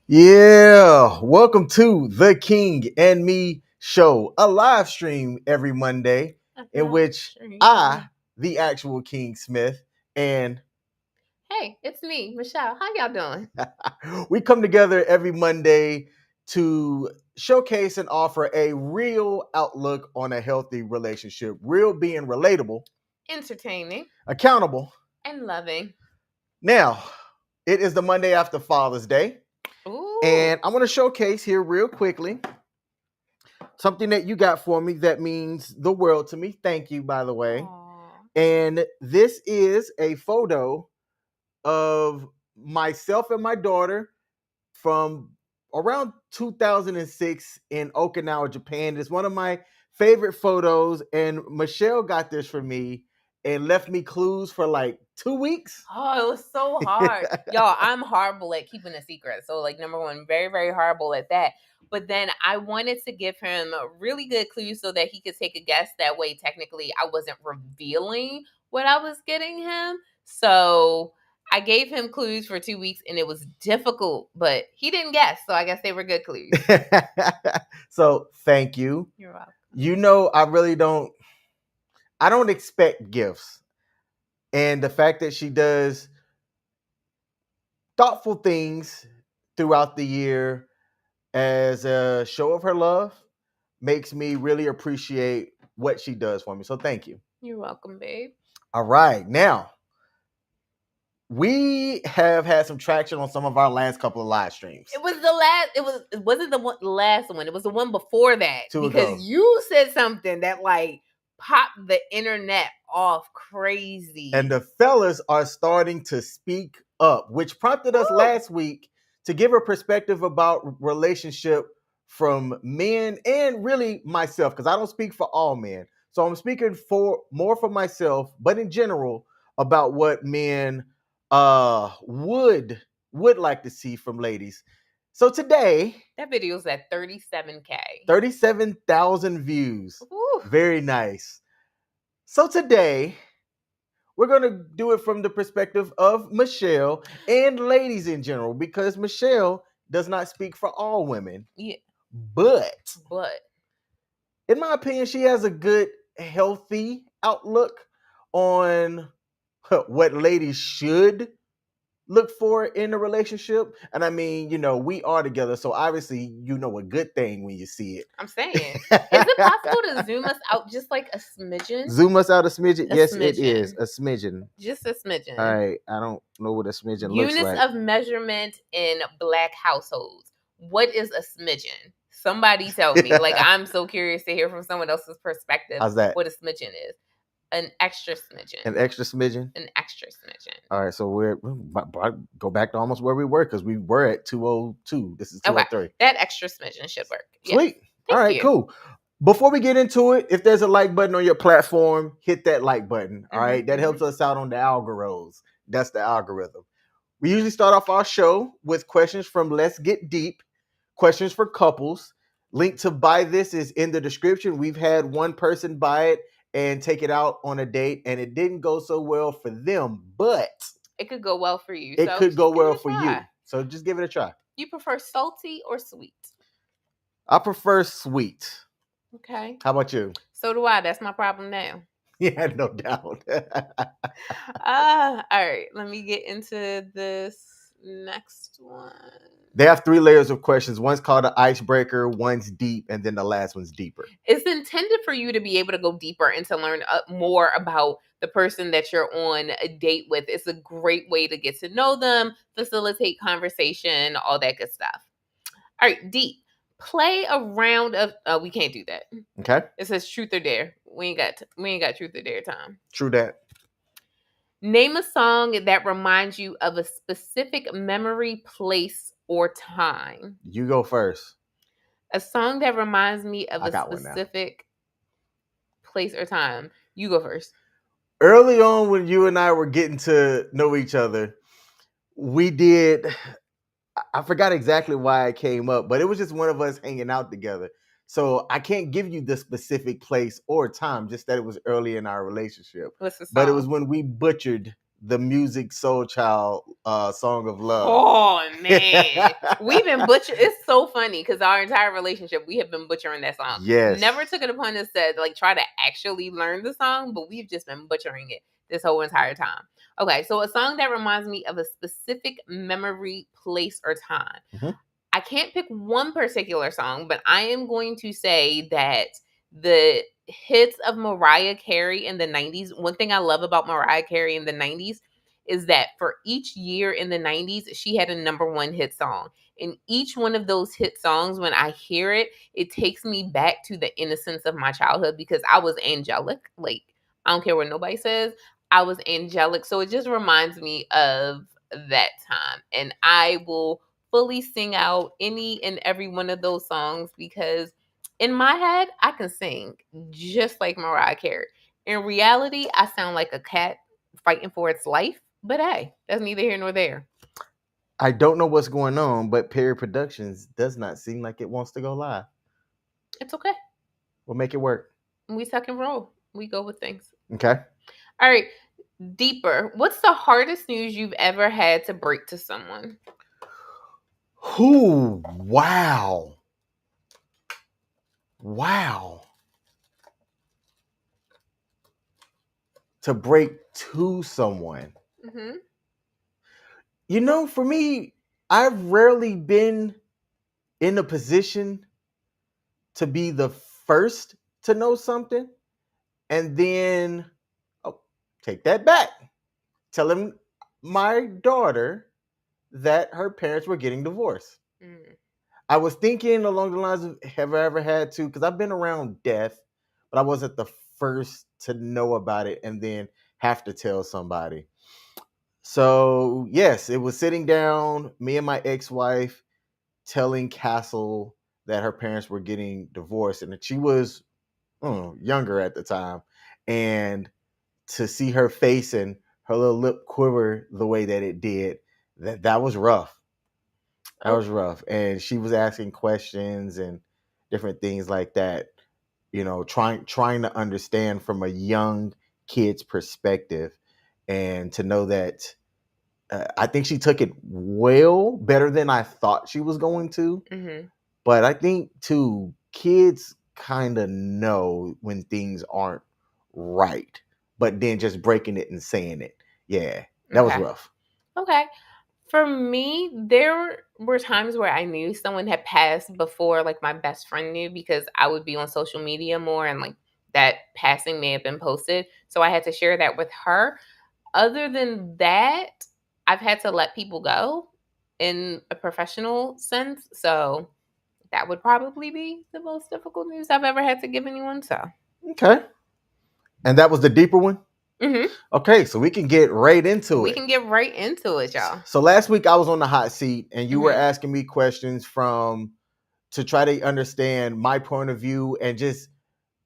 Yeah, welcome to the King and Me show, a live stream every Monday in which the actual King Smith, and Hey, it's me, Michelle. How y'all doing? we come together every Monday to showcase and offer a real outlook on a healthy relationship. Real being relatable, Entertaining, accountable, and loving. Now, it is the Monday after Father's Day. Ooh. And I want to showcase here real quickly something that you got for me that means the world to me. Thank you, by the way. Aww. And this is a photo of myself and my daughter from around 2006 in Okinawa, Japan. It's one of my favorite photos. And Michelle got this for me and left me clues for like 2 weeks. Oh, it was so hard. Y'all, I'm horrible at keeping a secret. So, number one, very, very horrible at that. But then I wanted to give him a really good clue so that he could take a guess. That way, technically, I wasn't revealing what I was getting him. So I gave him clues for 2 weeks and it was difficult, but he didn't guess. So I guess they were good clues. So thank you. You're welcome. You know, I don't expect gifts. And the fact that she does thoughtful things throughout the year as a show of her love makes me really appreciate what she does for me. So thank you. You're welcome, babe. All right. Now, we have had some traction on some of our last couple of live streams. It was the last. It wasn't the last one. It was the one before that. Two because ago. You said something that popped the internet off crazy. And the fellas are starting to speak up, which prompted us last week to give a perspective about relationship from men and really myself, because I don't speak for all men. So I'm speaking more for myself, but in general about what men would like to see from ladies. So today, that video's at 37K. 37,000 views. Ooh. Very nice. So today, we're going to do it from the perspective of Michelle and ladies in general, because Michelle does not speak for all women. Yeah. But in my opinion, she has a good, healthy outlook on what ladies should look for in a relationship. And I mean, you know, we are together, so obviously you know a good thing when you see it. I'm saying, is it possible to zoom us out just like a smidgen? Zoom us out a smidgen? Yes, it is a smidgen. Just a smidgen. All right, I don't know what a smidgen looks like. Units of measurement in Black households. What is a smidgen? Somebody tell me. I'm so curious to hear from someone else's perspective. How's that? What a smidgen is. An extra smidgen. An extra smidgen? An extra smidgen. All right, so we're go back to almost where we were, because we were at 202. This is 203. Okay. That extra smidgen should work. Sweet. Yes. All right, cool. Before we get into it, if there's a like button on your platform, hit that like button. All right, that helps us out on the algorithms. That's the algorithm. We usually start off our show with questions from Let's Get Deep, questions for couples. Link to buy this is in the description. We've had one person buy it and take it out on a date, and it didn't go so well for them, but it could go well for you. It could go well for you. So just give it a try. You prefer salty or sweet? I prefer sweet. Okay. How about you? So do I. That's my problem now. Yeah, no doubt. All right. Let me get into this next one. They have 3 layers of questions. One's called an icebreaker, one's deep, and then the last one's deeper. It's intended for you to be able to go deeper and to learn more about the person that you're on a date with. It's a great way to get to know them, facilitate conversation, all that good stuff. All right, deep. Play a round of. We can't do that. Okay. It says truth or dare. We ain't got truth or dare time. True that. Name a song that reminds you of a specific memory, place, or time. You go first. A song that reminds me of a specific place or time. You go first. Early on, when you and I were getting to know each other, we did. I forgot exactly why it came up, but it was just one of us hanging out together. So I can't give you the specific place or time, just that it was early in our relationship. What's the song? But it was when we butchered the Music Soul Child Song of Love. Oh man, we've been butchering. It's so funny because our entire relationship, we have been butchering that song. Yes. Never took it upon us to like try to actually learn the song, but we've just been butchering it this whole entire time. Okay, so a song that reminds me of a specific memory, place, or time. Mm-hmm. I can't pick one particular song, but I am going to say that the hits of Mariah Carey in the 90s, one thing I love about Mariah Carey in the 90s is that for each year in the 90s, she had a number one hit song. And each one of those hit songs, when I hear it, it takes me back to the innocence of my childhood because I was angelic. Like, I don't care what nobody says, I was angelic. So it just reminds me of that time. And I will fully sing out any and every one of those songs because in my head, I can sing just like Mariah Carey. In reality, I sound like a cat fighting for its life, but hey, that's neither here nor there. I don't know what's going on, but Perry Productions does not seem like it wants to go live. It's okay. We'll make it work. We suck and roll. We go with things. Okay. All right. Deeper. What's the hardest news you've ever had to break to someone? Ooh, wow. Wow. To break to someone. Mm-hmm. You know, for me, I've rarely been in a position to be the first to know something and then take that back. Telling my daughter that her parents were getting divorced. Mm. I was thinking along the lines of, have I ever had to? Because I've been around death, but I wasn't the first to know about it and then have to tell somebody. So, yes, it was sitting down, me and my ex-wife telling Castle that her parents were getting divorced and that she was younger at the time. And to see her face and her little lip quiver the way that it did, that was rough. That was rough. And she was asking questions and different things like that, you know, trying to understand from a young kid's perspective and to know that I think she took it well better than I thought she was going to. Mm-hmm. But I think too, kids kind of know when things aren't right, but then just breaking it and saying it. Yeah, that was rough. Okay. For me, there were times where I knew someone had passed before, like my best friend knew, because I would be on social media more and like that passing may have been posted. So I had to share that with her. Other than that, I've had to let people go in a professional sense. So that would probably be the most difficult news I've ever had to give anyone. So, okay. And that was the deeper one? mm-hmm. Okay, so we can get right into it. We can get right into it, y'all. So last week I was on the hot seat and you were asking me questions to try to understand my point of view and just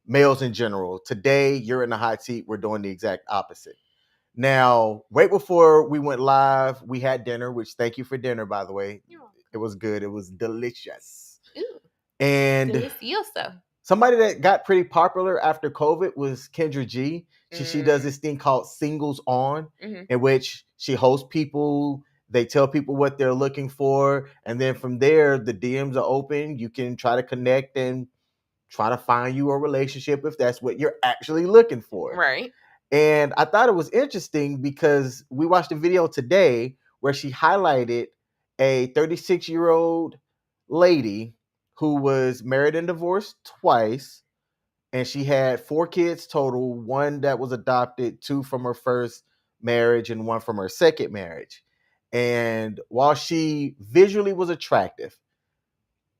males in general. Today, you're in the hot seat. We're doing the exact opposite. Now, right before we went live, we had dinner, which thank you for dinner, by the way. It was good. It was delicious. Ooh, and delicioso. Somebody that got pretty popular after COVID was Kendra G. She does this thing called Singles On, in which she hosts people. They tell people what they're looking for. And then from there, the DMs are open. You can try to connect and try to find you a relationship if that's what you're actually looking for. Right. And I thought it was interesting because we watched a video today where she highlighted a 36-year-old lady who was married and divorced twice. And she had 4 kids total, 1 that was adopted, 2 from her first marriage, and 1 from her second marriage. And while she visually was attractive,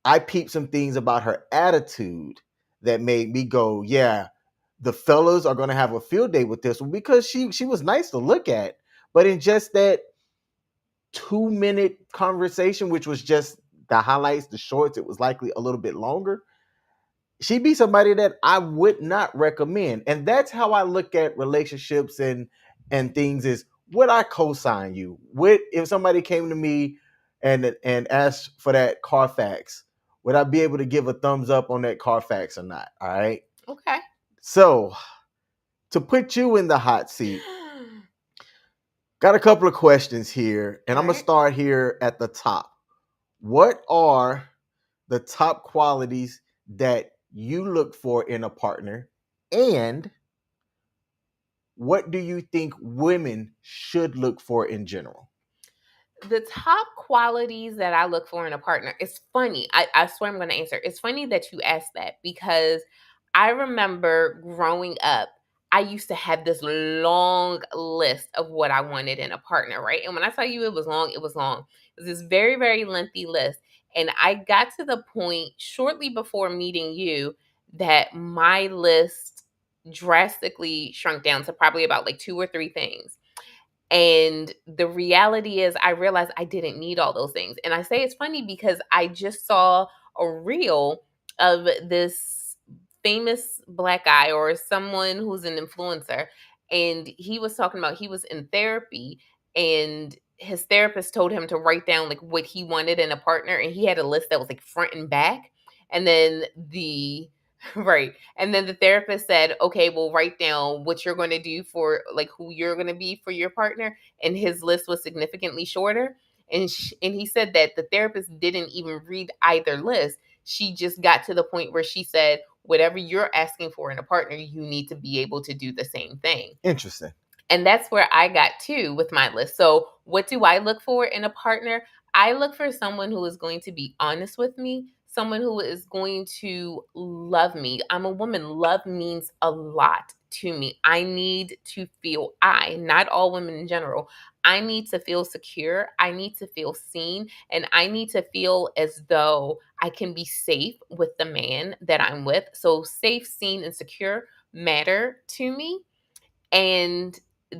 I peeped some things about her attitude that made me go, yeah, the fellas are going to have a field day with this one because she was nice to look at. But in just that 2-minute conversation, which was just the highlights, the shorts, it was likely a little bit longer. She'd be somebody that I would not recommend. And that's how I look at relationships and things is, would I co-sign you? If somebody came to me and asked for that Carfax, would I be able to give a thumbs up on that Carfax or not? All right. Okay. So to put you in the hot seat, Got a couple of questions here, and All I'm going to right. start here at the top. What are the top qualities that you look for in a partner? And what do you think women should look for in general? The top qualities that I look for in a partner, it's funny. I swear I'm going to answer. It's funny that you asked that because I remember growing up, I used to have this long list of what I wanted in a partner, right? And when I tell you it was long, it was long. It was this very, very lengthy list. And I got to the point shortly before meeting you that my list drastically shrunk down to probably about like two or three things. And the reality is, I realized I didn't need all those things. And I say it's funny because I just saw a reel of this famous black guy or someone who's an influencer. And he was talking about he was in therapy and his therapist told him to write down like what he wanted in a partner. And he had a list that was like front and back. And then right. And then the therapist said, okay, well, write down what you're going to do for like who you're going to be for your partner. And his list was significantly shorter. And he said that the therapist didn't even read either list. She just got to the point where she said, whatever you're asking for in a partner, you need to be able to do the same thing. Interesting. And that's where I got to with my list. So, what do I look for in a partner? I look for someone who is going to be honest with me, someone who is going to love me. I'm a woman. Love means a lot to me. I need to feel, not all women in general, I need to feel secure. I need to feel seen. And I need to feel as though I can be safe with the man that I'm with. So, safe, seen, and secure matter to me. And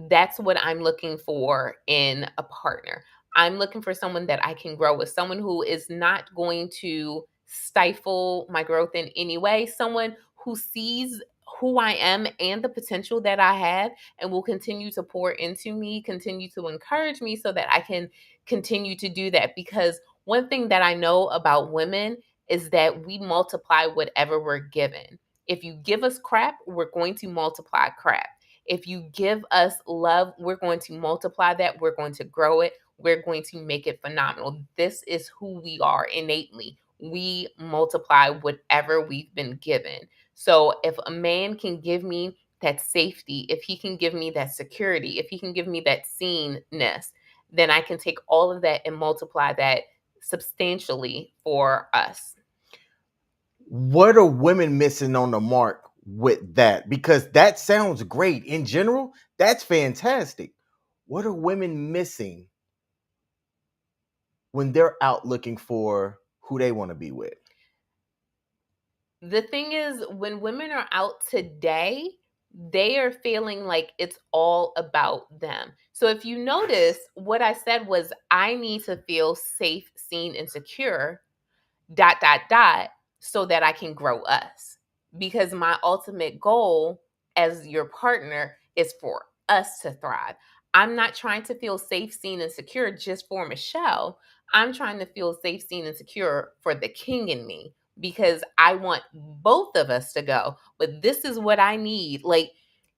that's what I'm looking for in a partner. I'm looking for someone that I can grow with, someone who is not going to stifle my growth in any way, someone who sees who I am and the potential that I have and will continue to pour into me, continue to encourage me so that I can continue to do that. Because one thing that I know about women is that we multiply whatever we're given. If you give us crap, we're going to multiply crap. If you give us love, we're going to multiply that. We're going to grow it. We're going to make it phenomenal. This is who we are innately. We multiply whatever we've been given. So if a man can give me that safety, if he can give me that security, if he can give me that seenness, then I can take all of that and multiply that substantially for us. What are women missing on the mark with that? Because that sounds great. In general, that's fantastic. What are women missing when they're out looking for who they want to be with? The thing is, when women are out today, they are feeling like it's all about them. So if you notice, what I said was, I need to feel safe, seen, and secure dot dot dot so that I can grow us. Because my ultimate goal as your partner is for us to thrive. I'm not trying to feel safe, seen, and secure just for Michelle. I'm trying to feel safe, seen, and secure for the king in me because I want both of us to go. But this is what I need. Like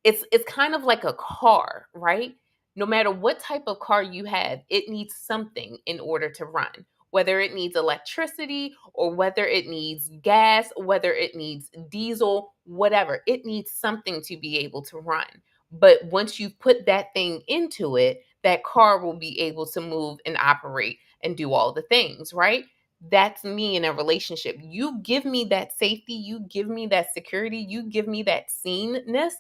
it's kind of like a car, right? No matter what type of car you have, it needs something in order to run, whether it needs electricity or whether it needs gas, whether it needs diesel, whatever. It needs something to be able to run. But once you put that thing into it, that car will be able to move and operate and do all the things, right? That's me in a relationship. You give me that safety, you give me that security, you give me that seenness,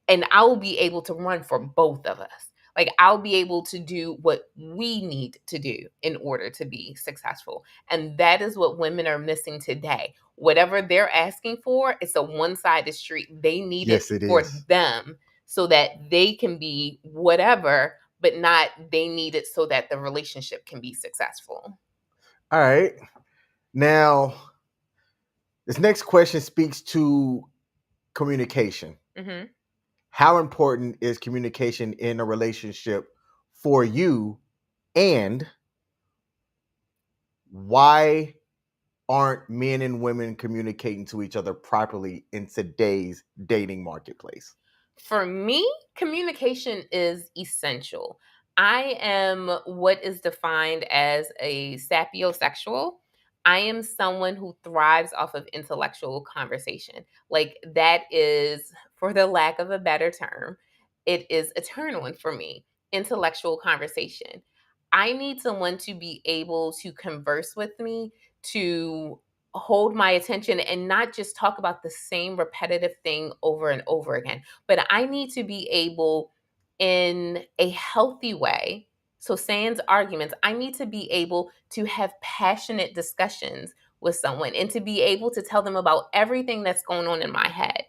and I'll be able to run for both of us. Like I'll be able to do what we need to do in order to be successful. And that is what women are missing today. Whatever they're asking for, it's a one-sided street. They need it Yes, it for is. them so that they can be whatever, but not they need it so that the relationship can be successful. All right. Now, this next question speaks to communication. Hmm. How important is communication in a relationship for you? And why aren't men and women communicating to each other properly in today's dating marketplace? For me, communication is essential. I am what is defined as a sapiosexual. I am someone who thrives off of intellectual conversation. Like, that is, for the lack of a better term, it is a turn on for me. Intellectual conversation. I need someone to be able to converse with me, to hold my attention, and not just talk about the same repetitive thing over and over again. But I need to be able, in a healthy way. So, sans arguments, I need to be able to have passionate discussions with someone and to be able to tell them about everything that's going on in my head.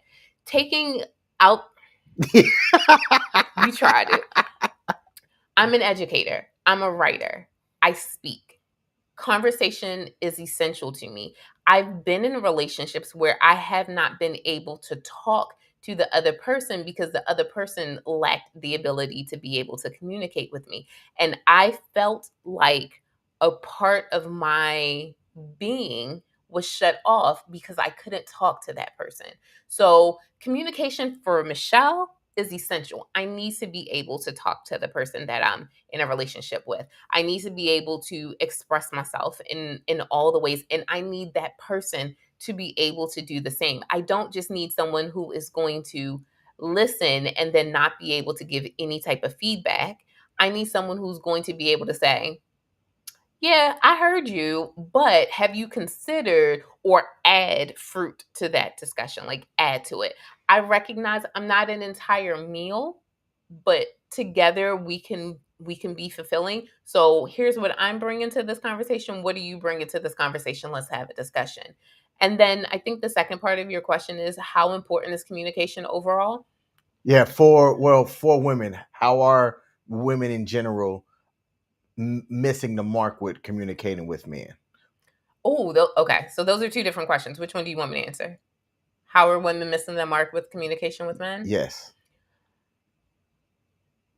Taking out, you tried it. I'm an educator, I'm a writer, I speak. Conversation is essential to me. I've been in relationships where I have not been able to talk to the other person because the other person lacked the ability to be able to communicate with me. And I felt like a part of my being was shut off because I couldn't talk to that person. So, communication for Michelle is essential. I need to be able to talk to the person that I'm in a relationship with. I need to be able to express myself in all the ways, and I need that person to be able to do the same. I don't just need someone who is going to listen and then not be able to give any type of feedback. I need someone who's going to be able to say, yeah, I heard you, but have you considered, or add fruit to that discussion, like add to it. I recognize I'm not an entire meal, but together we can be fulfilling. So here's what I'm bringing to this conversation. What are you bringing to this conversation? Let's have a discussion. And then I think the second part of your question is, how important is communication overall? Yeah, for women, how are women in general missing the mark with communicating with men? Oh, okay. So those are two different questions. Which one do you want me to answer? How are women missing the mark with communication with men? Yes.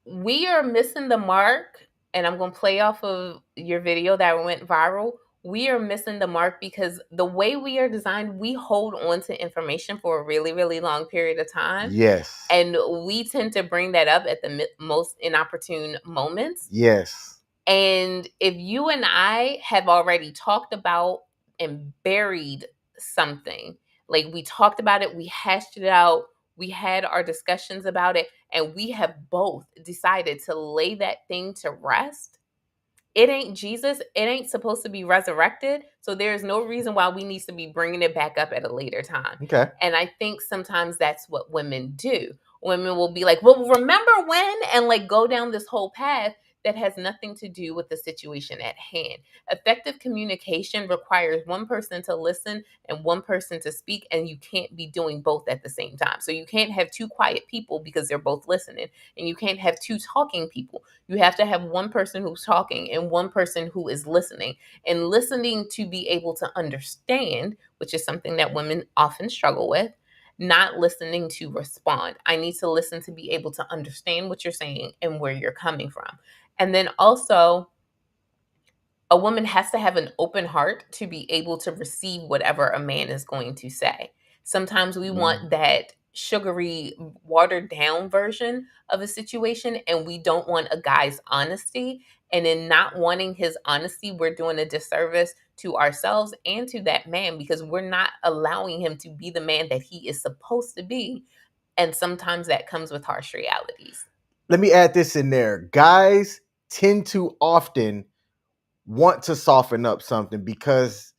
We are missing the mark, and I'm going to play off of your video that went viral. We are missing the mark because the way we are designed, we hold on to information for a really, really long period of time. Yes. And we tend to bring that up at the most inopportune moments. Yes. And if you and I have already talked about and buried something, like we talked about it, we hashed it out, we had our discussions about it, and we have both decided to lay that thing to rest, it ain't Jesus. It ain't supposed to be resurrected. So there's no reason why we need to be bringing it back up at a later time. Okay. And I think sometimes that's what women do. Women will be like, well, remember when? And like go down this whole path that has nothing to do with the situation at hand. Effective communication requires one person to listen and one person to speak, and you can't be doing both at the same time. So you can't have two quiet people because they're both listening, and you can't have two talking people. You have to have one person who's talking and one person who is listening, and listening to be able to understand, which is something that women often struggle with, not listening to respond. I need to listen to be able to understand what you're saying and where you're coming from. And then also, a woman has to have an open heart to be able to receive whatever a man is going to say. Sometimes we want that sugary, watered down version of a situation, and we don't want a guy's honesty. And in not wanting his honesty, we're doing a disservice to ourselves and to that man because we're not allowing him to be the man that he is supposed to be. And sometimes that comes with harsh realities. Let me add this in there. Guys tend to often want to soften up something because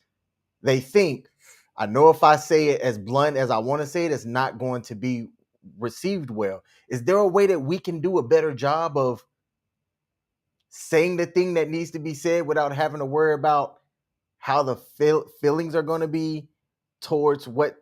they think, I know if I say it as blunt as I want to say it, it's not going to be received well. Is there a way that we can do a better job of saying the thing that needs to be said without having to worry about how the feelings are going to be towards what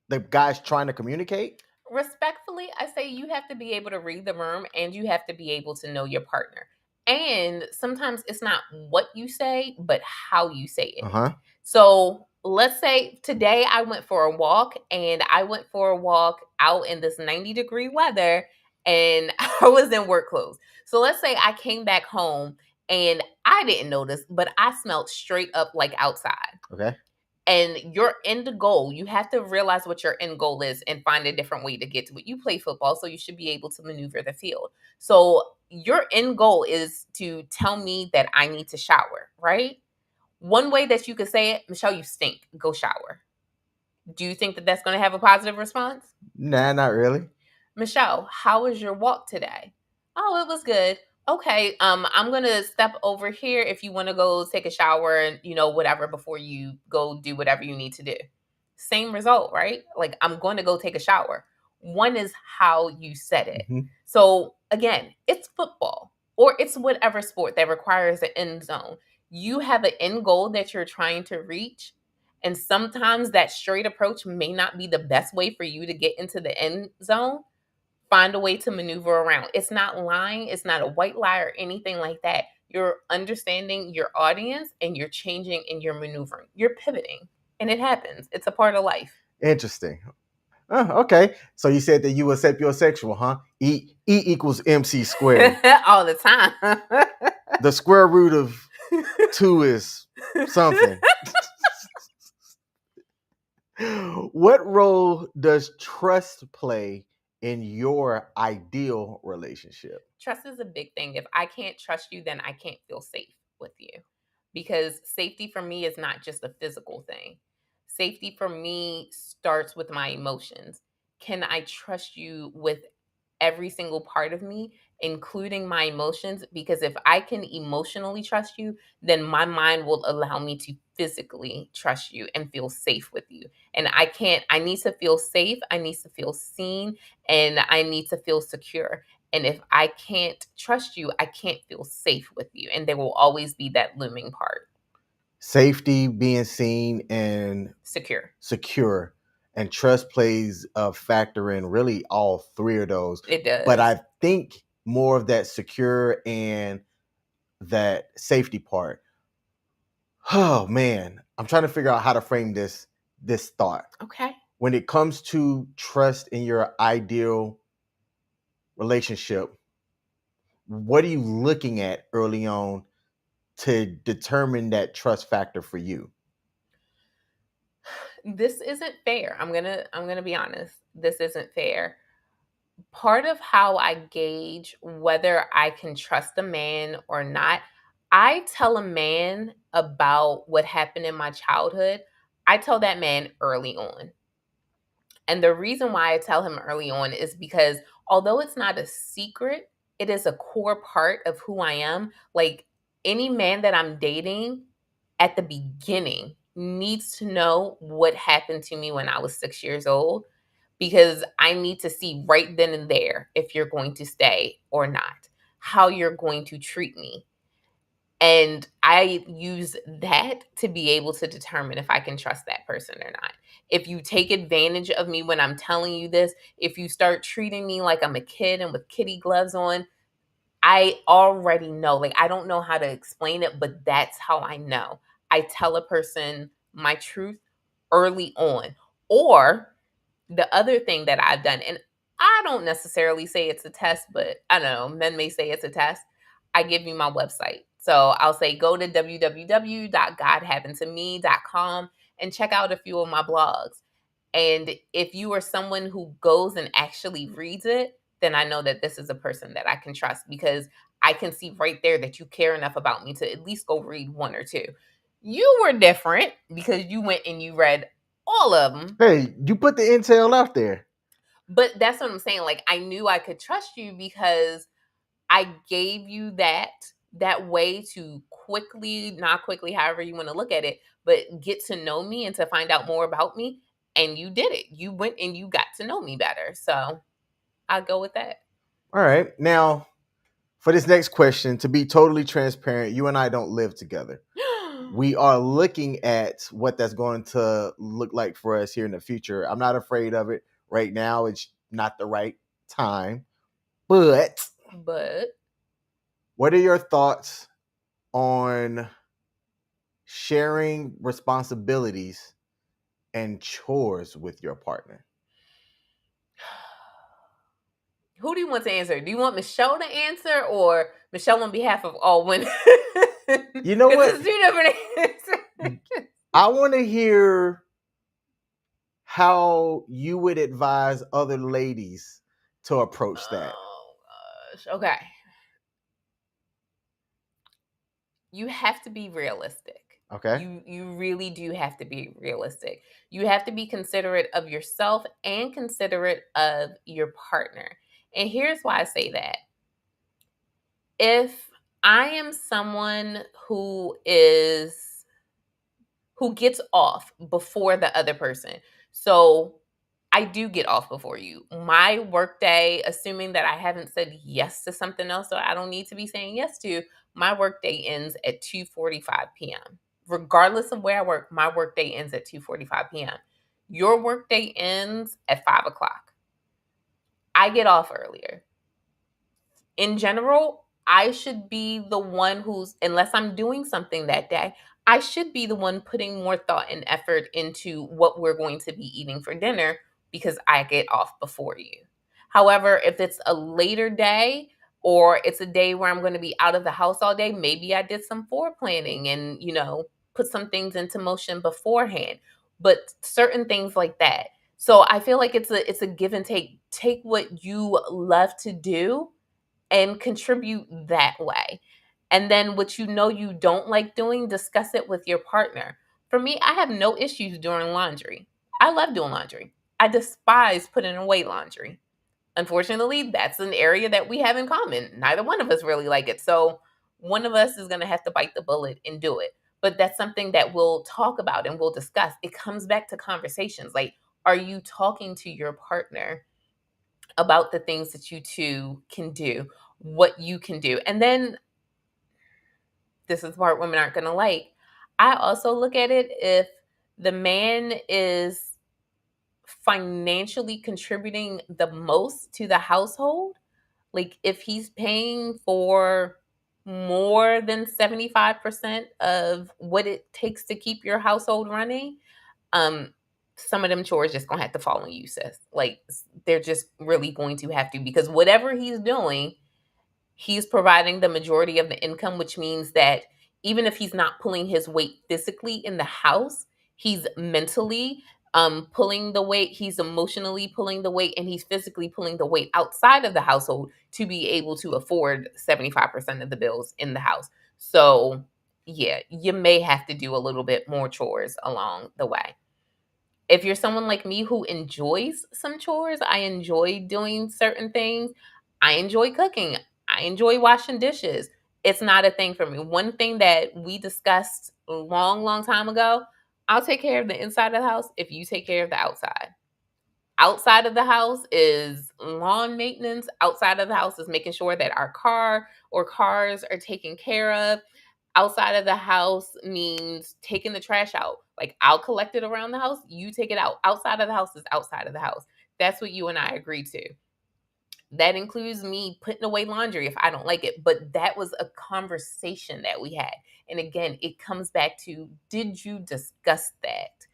the guy's trying to communicate? Respectfully, I say you have to be able to read the room and you have to be able to know your partner. And sometimes it's not what you say, but how you say it. So let's say today I went for a walk, and I went for a walk out in this 90-degree weather, and I was in work clothes. So let's say I came back home and I didn't notice, but I smelled straight up like outside. Okay. And your end goal, you have to realize what your end goal is and find a different way to get to it. You play football, so you should be able to maneuver the field. So your end goal is to tell me that I need to shower, right? One way that you could say it, Michelle, you stink. Go shower. Do you think that that's going to have a positive response? Nah, not really. Michelle, how was your walk today? Oh, it was good. Okay, I'm gonna step over here if you want to go take a shower and whatever before you go do whatever you need to do. Same result, right? Like I'm going to go take a shower. One is how you said it. Mm-hmm. So again, it's football or it's whatever sport that requires an end zone. You have an end goal that you're trying to reach. And sometimes that straight approach may not be the best way for you to get into the end zone. Find a way to maneuver around. It's not lying, it's not a white lie or anything like that. You're understanding your audience and you're changing and you're maneuvering. You're pivoting. And it happens. It's a part of life. Interesting. Okay. So you said that you were sapiosexual, huh? E equals MC squared. All the time. The square root of 2 is something. What role does trust play in your ideal relationship? Trust is a big thing. If I can't trust you, then I can't feel safe with you. Because safety for me is not just a physical thing. Safety for me starts with my emotions. Can I trust you with every single part of me, including my emotions? Because if I can emotionally trust you, then my mind will allow me to physically trust you and feel safe with you. And I need to feel safe, I need to feel seen, and I need to feel secure. And if I can't trust you, I can't feel safe with you. And there will always be that looming part. Safety, being seen, and Secure. And trust plays a factor in really all 3 of those. It does. But I think more of that secure and that safety part. Oh man, I'm trying to figure out how to frame this thought. Okay. When it comes to trust in your ideal relationship, what are you looking at early on to determine that trust factor for you? This isn't fair. I'm going to be honest. This isn't fair. Part of how I gauge whether I can trust a man or not, I tell a man about what happened in my childhood. I tell that man early on. And the reason why I tell him early on is because although it's not a secret, it is a core part of who I am. Like any man that I'm dating at the beginning needs to know what happened to me when I was 6 years old, because I need to see right then and there if you're going to stay or not, how you're going to treat me. And I use that to be able to determine if I can trust that person or not. If you take advantage of me when I'm telling you this, if you start treating me like I'm a kid and with kitty gloves on, I already know. Like, I don't know how to explain it, but that's how I know. I tell a person my truth early on. Or the other thing that I've done, and I don't necessarily say it's a test, but I don't know, men may say it's a test. I give you my website. So I'll say go to www.godhappenedtome.com and check out a few of my blogs. And if you are someone who goes and actually reads it, then I know that this is a person that I can trust, because I can see right there that you care enough about me to at least go read one or two. You were different because you went and you read all of them. Hey, you put the intel out there. But that's what I'm saying. Like, I knew I could trust you because I gave you that way to quickly, not quickly, however you want to look at it, but get to know me and to find out more about me. And you did it. You went and you got to know me better. So I'll go with that. All right. Now, for this next question, to be totally transparent, you and I don't live together. We are looking at what that's going to look like for us here in the future. I'm not afraid of it right now. It's not the right time. But what are your thoughts on sharing responsibilities and chores with your partner? Who do you want to answer? Do you want Michelle to answer or Michelle on behalf of all women? You know what? It's 2 different answers. I want to hear how you would advise other ladies to approach that. Oh gosh. Okay. You have to be realistic. Okay. You really do have to be realistic. You have to be considerate of yourself and considerate of your partner. And here's why I say that. If I am someone who gets off before the other person. So I do get off before you. My workday, assuming that I haven't said yes to something else that I don't need to be saying yes to, my workday ends at 2:45 p.m. Regardless of where I work, my workday ends at 2:45 p.m. Your workday ends at 5 o'clock. I get off earlier. In general, I should be the one who's, unless I'm doing something that day, I should be the one putting more thought and effort into what we're going to be eating for dinner because I get off before you. However, if it's a later day or it's a day where I'm going to be out of the house all day, maybe I did some planning and, put some things into motion beforehand. But certain things like that. So I feel like it's a give and take. Take what you love to do and contribute that way. And then what you don't like doing, discuss it with your partner. For me, I have no issues doing laundry. I love doing laundry. I despise putting away laundry. Unfortunately, that's an area that we have in common. Neither one of us really like it. So one of us is going to have to bite the bullet and do it. But that's something that we'll talk about and we'll discuss. It comes back to conversations. Like, are you talking to your partner about the things that you two can do, what you can do? And then this is the part women aren't going to like. I also look at it if the man is financially contributing the most to the household, like if he's paying for more than 75% of what it takes to keep your household running, um, some of them chores just gonna have to fall on you, sis. Like they're just really going to have to, because whatever he's doing, he's providing the majority of the income, which means that even if he's not pulling his weight physically in the house, he's mentally pulling the weight, he's emotionally pulling the weight, and he's physically pulling the weight outside of the household to be able to afford 75% of the bills in the house. So, yeah, you may have to do a little bit more chores along the way. If you're someone like me who enjoys some chores, I enjoy doing certain things. I enjoy cooking. I enjoy washing dishes. It's not a thing for me. One thing that we discussed a long, long time ago, I'll take care of the inside of the house if you take care of the outside. Outside of the house is lawn maintenance. Outside of the house is making sure that our car or cars are taken care of. Outside of the house means taking the trash out. Like I'll collect it around the house, you take it out. Outside of the house is outside of the house. That's what you and I agreed to. That includes me putting away laundry if I don't like it. But that was a conversation that we had. And again, it comes back to, did you discuss that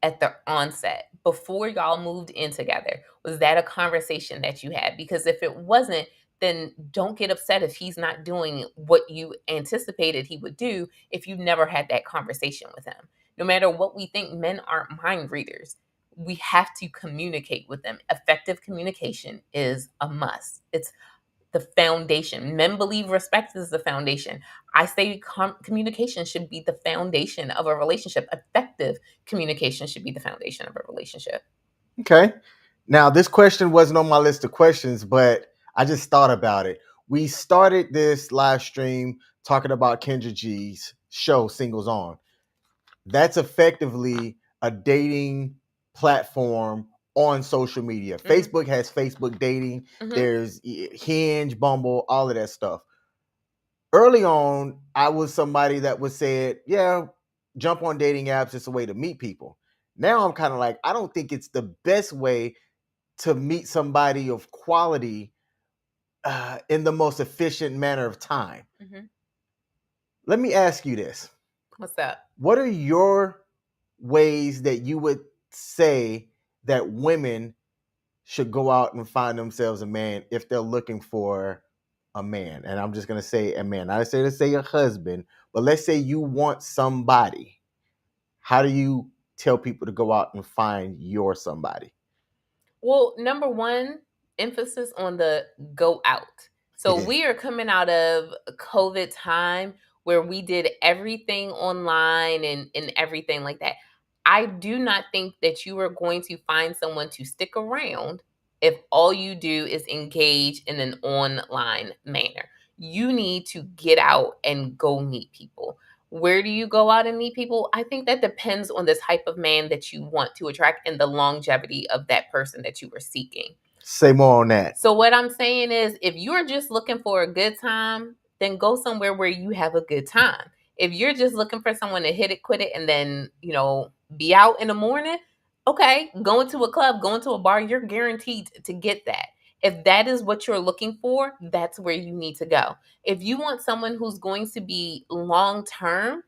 at the onset before y'all moved in together? Was that a conversation that you had? Because if it wasn't, then don't get upset if he's not doing what you anticipated he would do if you never had that conversation with him. No matter what we think, men aren't mind readers. We have to communicate with them. Effective communication is a must. It's the foundation. Men believe respect is the foundation. I say communication should be the foundation of a relationship. Effective communication should be the foundation of a relationship. Okay. Now, this question wasn't on my list of questions, but I just thought about it. We started this live stream talking about Kendra G's show, Singles On. That's effectively a dating platform on social media. Mhm. Facebook has Facebook dating. There's Hinge, Bumble, all of that stuff. Early on, I was somebody that was said, yeah, jump on dating apps. It's a way to meet people. Now I'm kind of like, I don't think it's the best way to meet somebody of quality in the most efficient manner of time. Let me ask you this. What's up? What are your ways that you would say that women should go out and find themselves a man if they're looking for a man? And I'm just going to say a man. I say to say a husband, but let's say you want somebody. How do you tell people to go out and find your somebody? Well, number one, emphasis on the go out. So we are coming out of COVID time where we did everything online and everything like that. I do not think that you are going to find someone to stick around if all you do is engage in an online manner. You need to get out and go meet people. Where do you go out and meet people? I think that depends on the type of man that you want to attract and the longevity of that person that you are seeking. Say more on that. So what I'm saying is, if you're just looking for a good time, then go somewhere where you have a good time. If you're just looking for someone to hit it, quit it, and then, be out in the morning, okay, going to a club, going to a bar, you're guaranteed to get that. If that is what you're looking for, that's where you need to go. If you want someone who's going to be long term,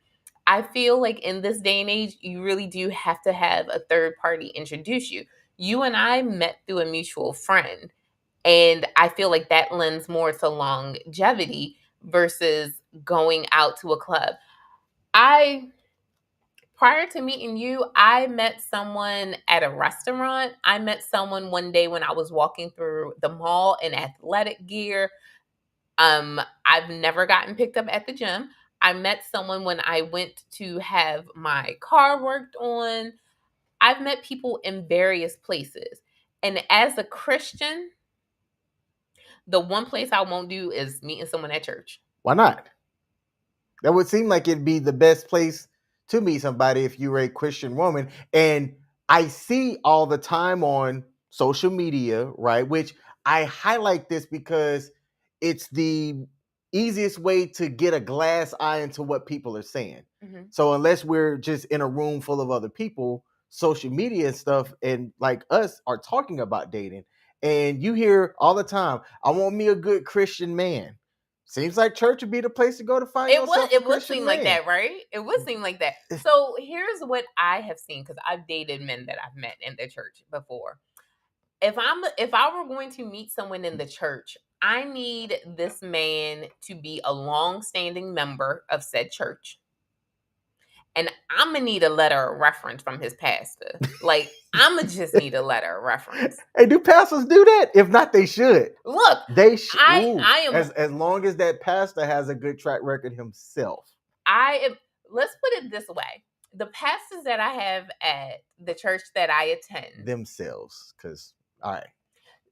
I feel like in this day and age, you really do have to have a third party introduce you. You and I met through a mutual friend. And I feel like that lends more to longevity versus going out to a club. Prior to meeting you, I met someone at a restaurant. I met someone one day when I was walking through the mall in athletic gear. I've never gotten picked up at the gym. I met someone when I went to have my car worked on. I've met people in various places. And as a Christian, the one place I won't do is meeting someone at church. Why not? That would seem like it'd be the best place to meet somebody if you were a Christian woman. And I see all the time on social media, right? Which I highlight this because it's the easiest way to get a glass eye into what people are saying. Mm-hmm. So unless we're just in a room full of other people, social media and stuff, and like us are talking about dating, and you hear all the time, I want me a good Christian man. Seems like church would be the place to go to find yourself a Christian man. It would seem like that, right? It would seem like that. So here's what I have seen, because I've dated men that I've met in the church before. If I were going to meet someone in the church, I need this man to be a long-standing member of said church. And I'm gonna need a letter of reference from his pastor. Like, I'm gonna just need a letter of reference. Hey, do pastors do that? If not, they should. Look, they should. I am as long as that pastor has a good track record himself. Let's put it this way: the pastors that I have at the church that I attend themselves, because all right,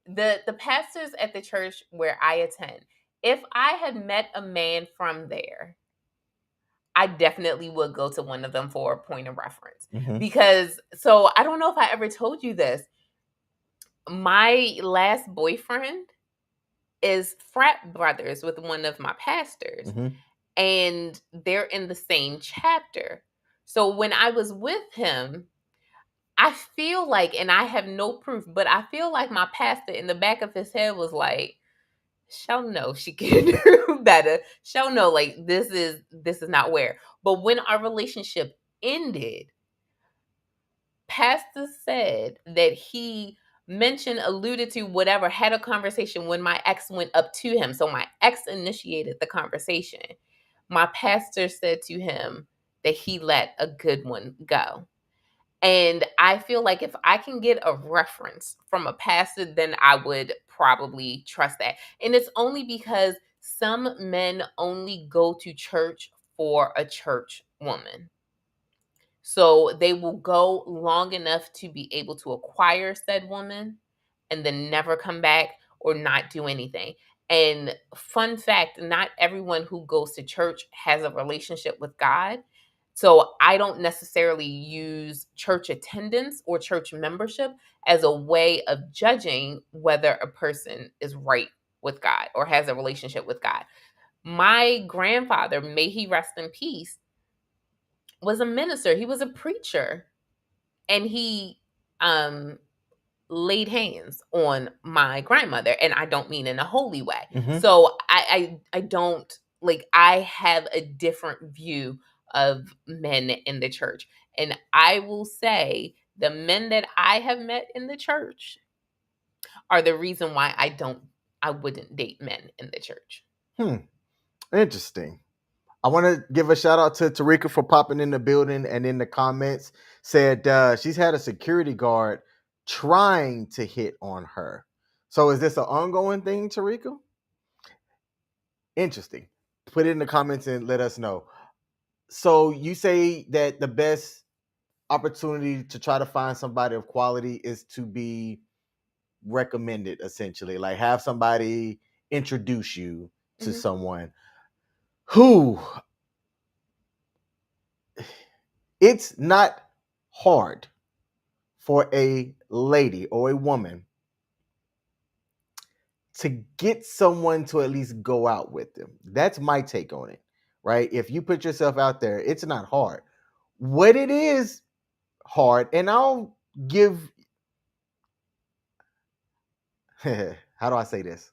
the pastors at the church where I attend. If I had met a man from there, I definitely would go to one of them for a point of reference. Mm-hmm. Because, so I don't know if I ever told you this. My last boyfriend is frat brothers with one of my pastors. Mm-hmm. And they're in the same chapter. So when I was with him, I feel like, and I have no proof, but I feel like my pastor in the back of his head was like, she'll know she can do better. She'll know, like, this is not where. But when our relationship ended, pastor said that he alluded to whatever, had a conversation when my ex went up to him. So my ex initiated the conversation. My pastor said to him that he let a good one go. And I feel like if I can get a reference from a pastor, then I would probably trust that. And it's only because some men only go to church for a church woman. So they will go long enough to be able to acquire said woman and then never come back or not do anything. And fun fact, not everyone who goes to church has a relationship with God. So I don't necessarily use church attendance or church membership as a way of judging whether a person is right with God or has a relationship with God. My grandfather, may he rest in peace, was a minister. He was a preacher. And he laid hands on my grandmother, and I don't mean in a holy way. Mm-hmm. So I don't, like, I have a different view of men in the church. And I will say the men that I have met in the church are the reason why I wouldn't date men in the church. Interesting. I want to give a shout out to Tarika for popping in the building and in the comments said she's had a security guard trying to hit on her. So is this an ongoing thing, Tarika? Interesting. Put it in the comments and let us know. So you say that the best opportunity to try to find somebody of quality is to be recommended, essentially, like have somebody introduce you to someone who, it's not hard for a lady or a woman to get someone to at least go out with them. That's my take on it, right? If you put yourself out there, it's not hard. What it is hard, and I'll give, how do I say this?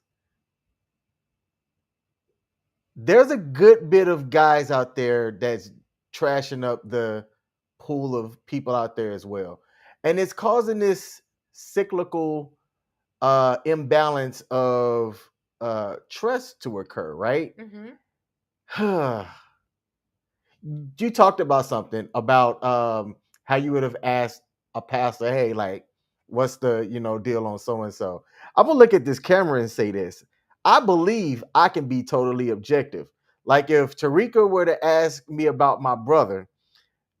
There's a good bit of guys out there that's trashing up the pool of people out there as well. And it's causing this cyclical imbalance of trust to occur, right? You talked about something about how you would have asked a pastor, hey, like, what's the deal on so and so. I'm gonna look at this camera and say this. I believe I can be totally objective. Like if Tarika were to ask me about my brother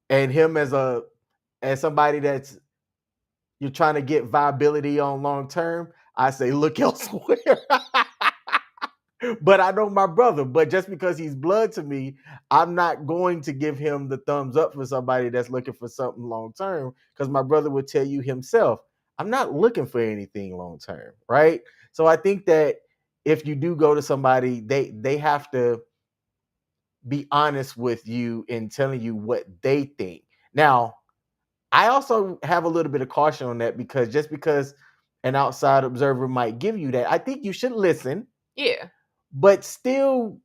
and him as somebody that's you're trying to get viability on long term, I say look elsewhere. But I know my brother. But just because he's blood to me, I'm not going to give him the thumbs up for somebody that's looking for something long term. Because my brother would tell you himself, I'm not looking for anything long term, right? So I think that if you do go to somebody, they have to be honest with you in telling you what they think. Now, I also have a little bit of caution on that because just because an outside observer might give you that, I think you should listen. Yeah. But still,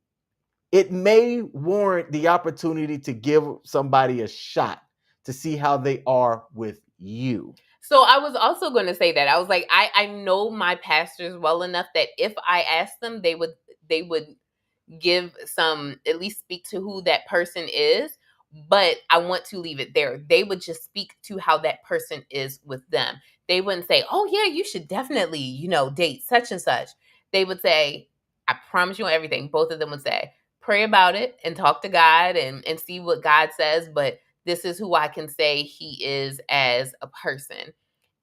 it may warrant the opportunity to give somebody a shot to see how they are with you. So I was also going to say that. I was like, I know my pastors well enough that if I asked them, they would give some, at least speak to who that person is, but I want to leave it there. They would just speak to how that person is with them. They wouldn't say, oh yeah, you should definitely, date such and such. They would say, I promise you on everything. Both of them would say, pray about it and talk to God and see what God says, but this is who I can say he is as a person.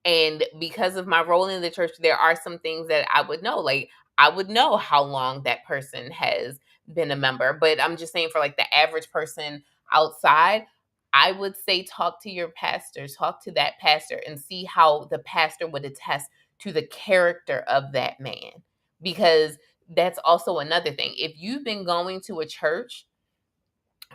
And because of my role in the church, there are some things that I would know. Like, I would know how long that person has been a member. But I'm just saying, for like the average person outside, I would say talk to your pastor, talk to that pastor, and see how the pastor would attest to the character of that man. Because that's also another thing. If you've been going to a church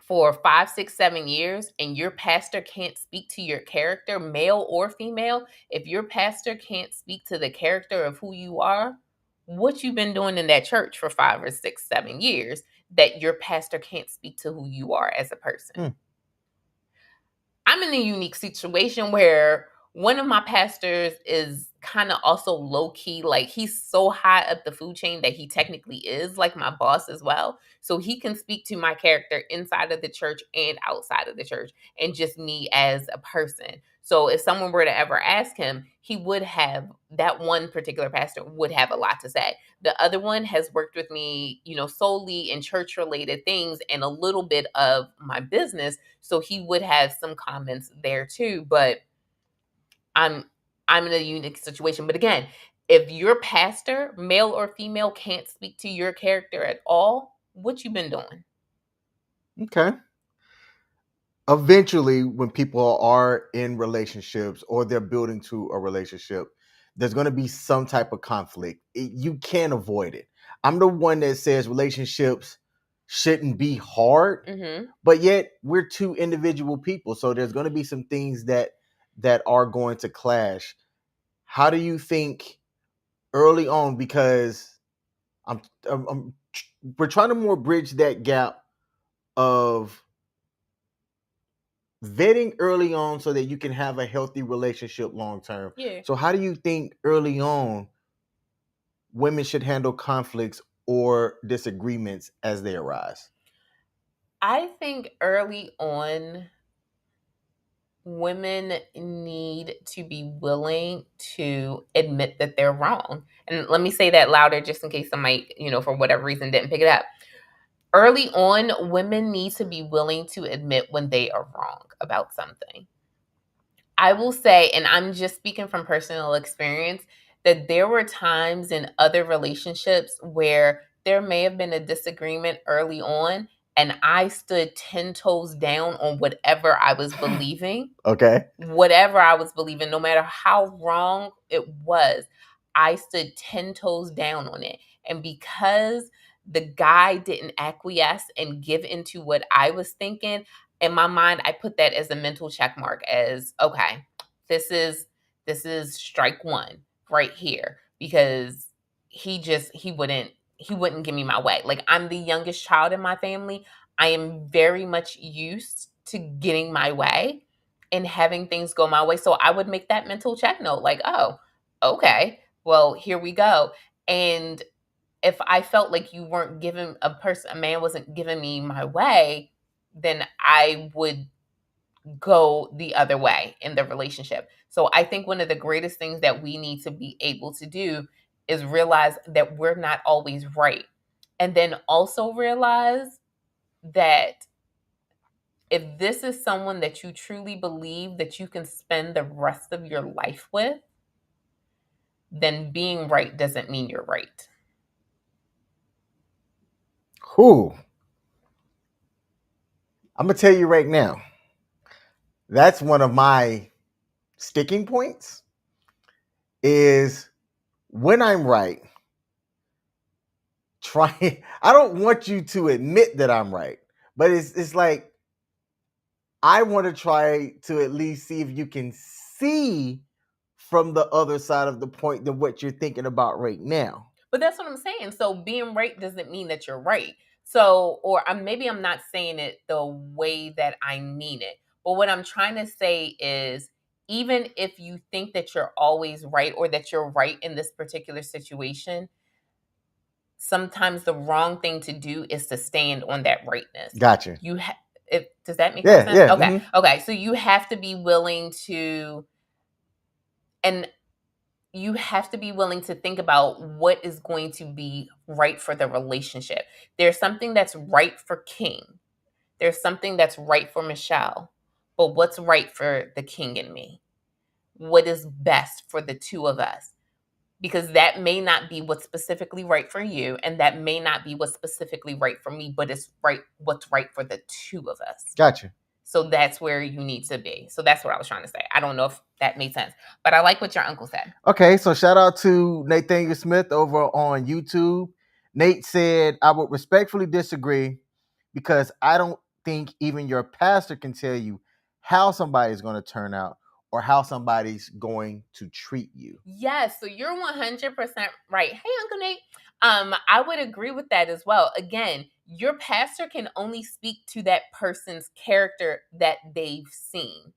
for 5, 6, 7 years and your pastor can't speak to your character, male or female, if your pastor can't speak to the character of who you are, what you've been doing in that church for 5 or 6, 7 years, that your pastor can't speak to who you are as a person. I'm in a unique situation where one of my pastors is kind of also low key, like he's so high up the food chain that he technically is like my boss as well. So he can speak to my character inside of the church and outside of the church and just me as a person. So if someone were to ever ask him, he would have, that one particular pastor would have a lot to say. The other one has worked with me, solely in church related things and a little bit of my business. So he would have some comments there too. But I'm in a unique situation. But again, if your pastor, male or female, can't speak to your character at all, what you been doing? Okay. Eventually, when people are in relationships or they're building to a relationship, there's going to be some type of conflict. You can't avoid it. I'm the one that says relationships shouldn't be hard, but yet we're two individual people, so there's going to be some things that are going to clash. How do you think early on? Because I'm we're trying to more bridge that gap of vetting early on so that you can have a healthy relationship long term. Yeah. So how do you think early on women should handle conflicts or disagreements as they arise? I think early on, women need to be willing to admit that they're wrong. And let me say that louder just in case somebody, for whatever reason didn't pick it up. Early on, women need to be willing to admit when they are wrong about something. I will say, and I'm just speaking from personal experience, that there were times in other relationships where there may have been a disagreement early on, and I stood 10 toes down on whatever I was believing. Okay. Whatever I was believing, no matter how wrong it was, I stood 10 toes down on it. And because the guy didn't acquiesce and give into what I was thinking, in my mind, I put that as a mental check mark as, okay, this is strike one right here, because he wouldn't give me my way. Like, I'm the youngest child in my family. I am very much used to getting my way and having things go my way. So I would make that mental check note, like, oh, okay, well, here we go. And if I felt like you weren't giving a man wasn't giving me my way, then I would go the other way in the relationship. So I think one of the greatest things that we need to be able to do is realize that we're not always right. And then also realize that if this is someone that you truly believe that you can spend the rest of your life with, then being right doesn't mean you're right. Whew. I'm gonna tell you right now, that's one of my sticking points. Is when I'm right, try. I don't want you to admit that I'm right, but it's like I want to try to at least see if you can see from the other side of the point than what you're thinking about right now. But that's what I'm saying. So being right doesn't mean that you're right. So, or maybe I'm not saying it the way that I mean it. But what I'm trying to say is, even if you think that you're always right or that you're right in this particular situation, sometimes the wrong thing to do is to stand on that rightness. Gotcha. Does that make Yeah, sense? yeah. Okay. Okay. So you have to be willing to, and you have to be willing to think about what is going to be right for the relationship. There's something that's right for King. There's something that's right for Michelle. But what's right for the King and me? What is best for the two of us? Because that may not be what's specifically right for you, and that may not be what's specifically right for me, but it's what's right for the two of us. Gotcha. So that's where you need to be. So that's what I was trying to say. I don't know if that made sense, but I like what your uncle said. Okay, so shout out to Nathaniel Smith over on YouTube. Nate said, I would respectfully disagree because I don't think even your pastor can tell you how somebody's going to turn out or how somebody's going to treat you. Yes, so you're 100% right. Hey, Uncle Nate. I would agree with that as well. Again, your pastor can only speak to that person's character that they've seen.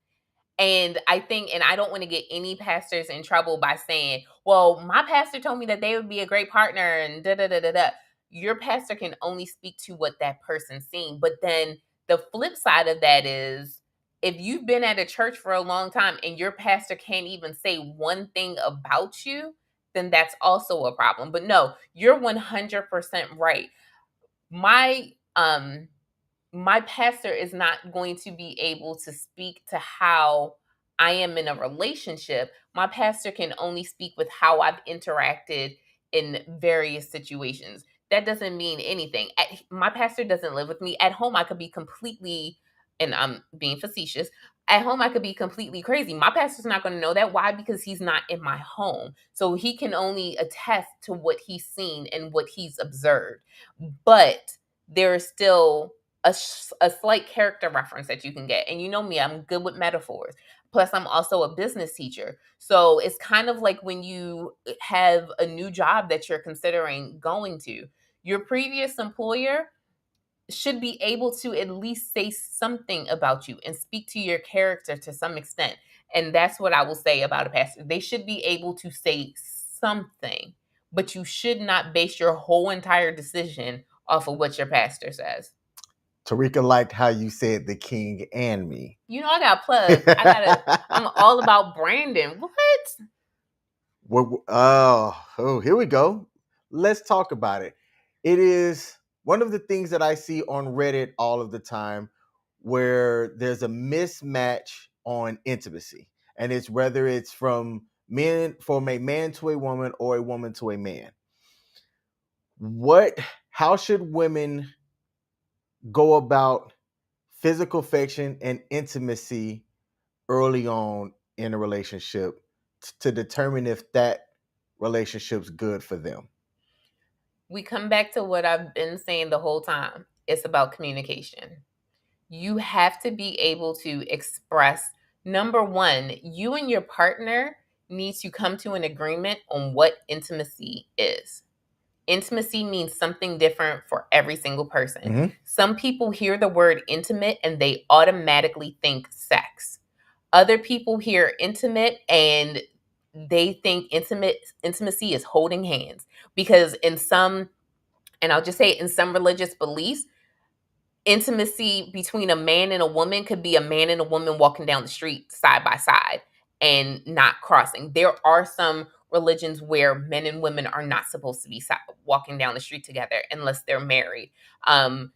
And I think, and I don't want to get any pastors in trouble by saying, well, my pastor told me that they would be a great partner and da da da da da. Your pastor can only speak to what that person's seen. But then the flip side of that is, if you've been at a church for a long time and your pastor can't even say one thing about you, then that's also a problem. But no, you're 100% right. My my pastor is not going to be able to speak to how I am in a relationship. My pastor can only speak with how I've interacted in various situations. That doesn't mean anything. My pastor doesn't live with me. At home, I could be completely, and I'm being facetious, at home, I could be completely crazy. My pastor's not going to know that. Why? Because he's not in my home. So he can only attest to what he's seen and what he's observed. But there is still a slight character reference that you can get. And you know me, I'm good with metaphors. Plus, I'm also a business teacher. So it's kind of like when you have a new job that you're considering going to, your previous employer should be able to at least say something about you and speak to your character to some extent. And that's what I will say about a pastor. They should be able to say something, but you should not base your whole entire decision off of what your pastor says. Tarika liked how you said the king and me. You know, I got plugged. I'm all about branding. What? Oh, here we go. Let's talk about it. It is one of the things that I see on Reddit all of the time where there's a mismatch on intimacy, and it's whether it's from a man to a woman or a woman to a man. How should women go about physical affection and intimacy early on in a relationship to determine if that relationship's good for them? We come back to what I've been saying the whole time. It's about communication. You have to be able to express, number one, you and your partner need to come to an agreement on what intimacy is. Intimacy means something different for every single person. Mhm. Some people hear the word intimate and they automatically think sex. Other people hear intimate and they think intimacy is holding hands, because in some, and I'll just say in some religious beliefs, intimacy between a man and a woman could be a man and a woman walking down the street side by side and not crossing. There are some religions where men and women are not supposed to be walking down the street together unless they're married. Um,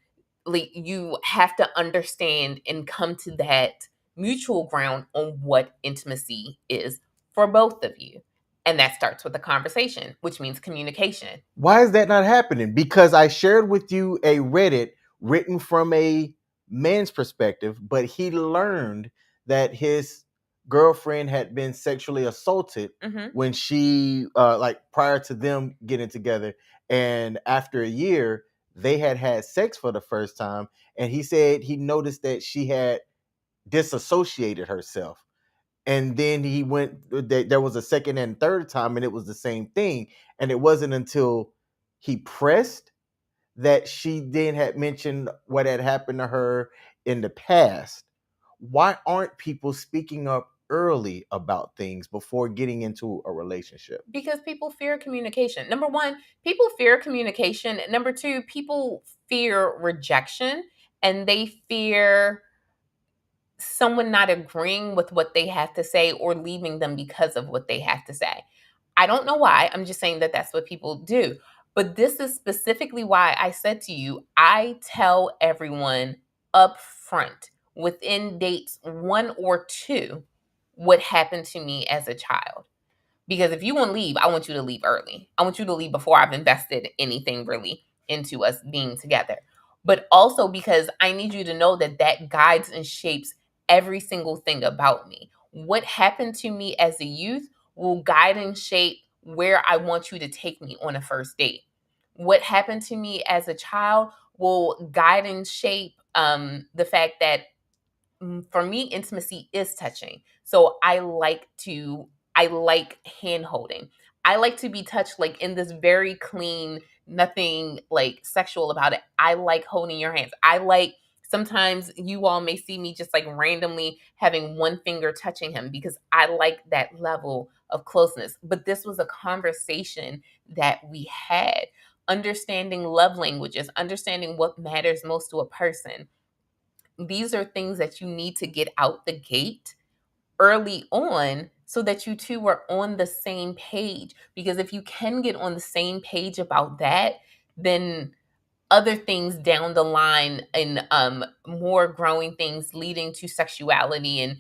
you have to understand and come to that mutual ground on what intimacy is for both of you. And that starts with a conversation, which means communication. Why is that not happening? Because I shared with you a Reddit written from a man's perspective, but he learned that his girlfriend had been sexually assaulted when she like prior to them getting together, and after a year they had sex for the first time, and he said he noticed that she had disassociated herself, and then he went there was a second and third time and it was the same thing, and it wasn't until he pressed that she then had mentioned what had happened to her in the past. Why aren't people speaking up early about things before getting into a relationship? Because people fear communication. Number one, people fear communication. Number two, people fear rejection, and they fear someone not agreeing with what they have to say or leaving them because of what they have to say. I don't know why. I'm just saying that that's what people do. But this is specifically why I said to you, I tell everyone up front within dates one or two what happened to me as a child. Because if you want to leave, I want you to leave early. I want you to leave before I've invested anything really into us being together. But also because I need you to know that that guides and shapes every single thing about me. What happened to me as a youth will guide and shape where I want you to take me on a first date. What happened to me as a child will guide and shape the fact that for me, intimacy is touching. So I like hand holding. I like to be touched like in this very clean, nothing like sexual about it. I like holding your hands. I like, sometimes you all may see me just like randomly having one finger touching him because I like that level of closeness. But this was a conversation that we had, understanding love languages, understanding what matters most to a person. These are things that you need to get out the gate early on so that you two are on the same page. Because if you can get on the same page about that, then other things down the line and more growing things leading to sexuality and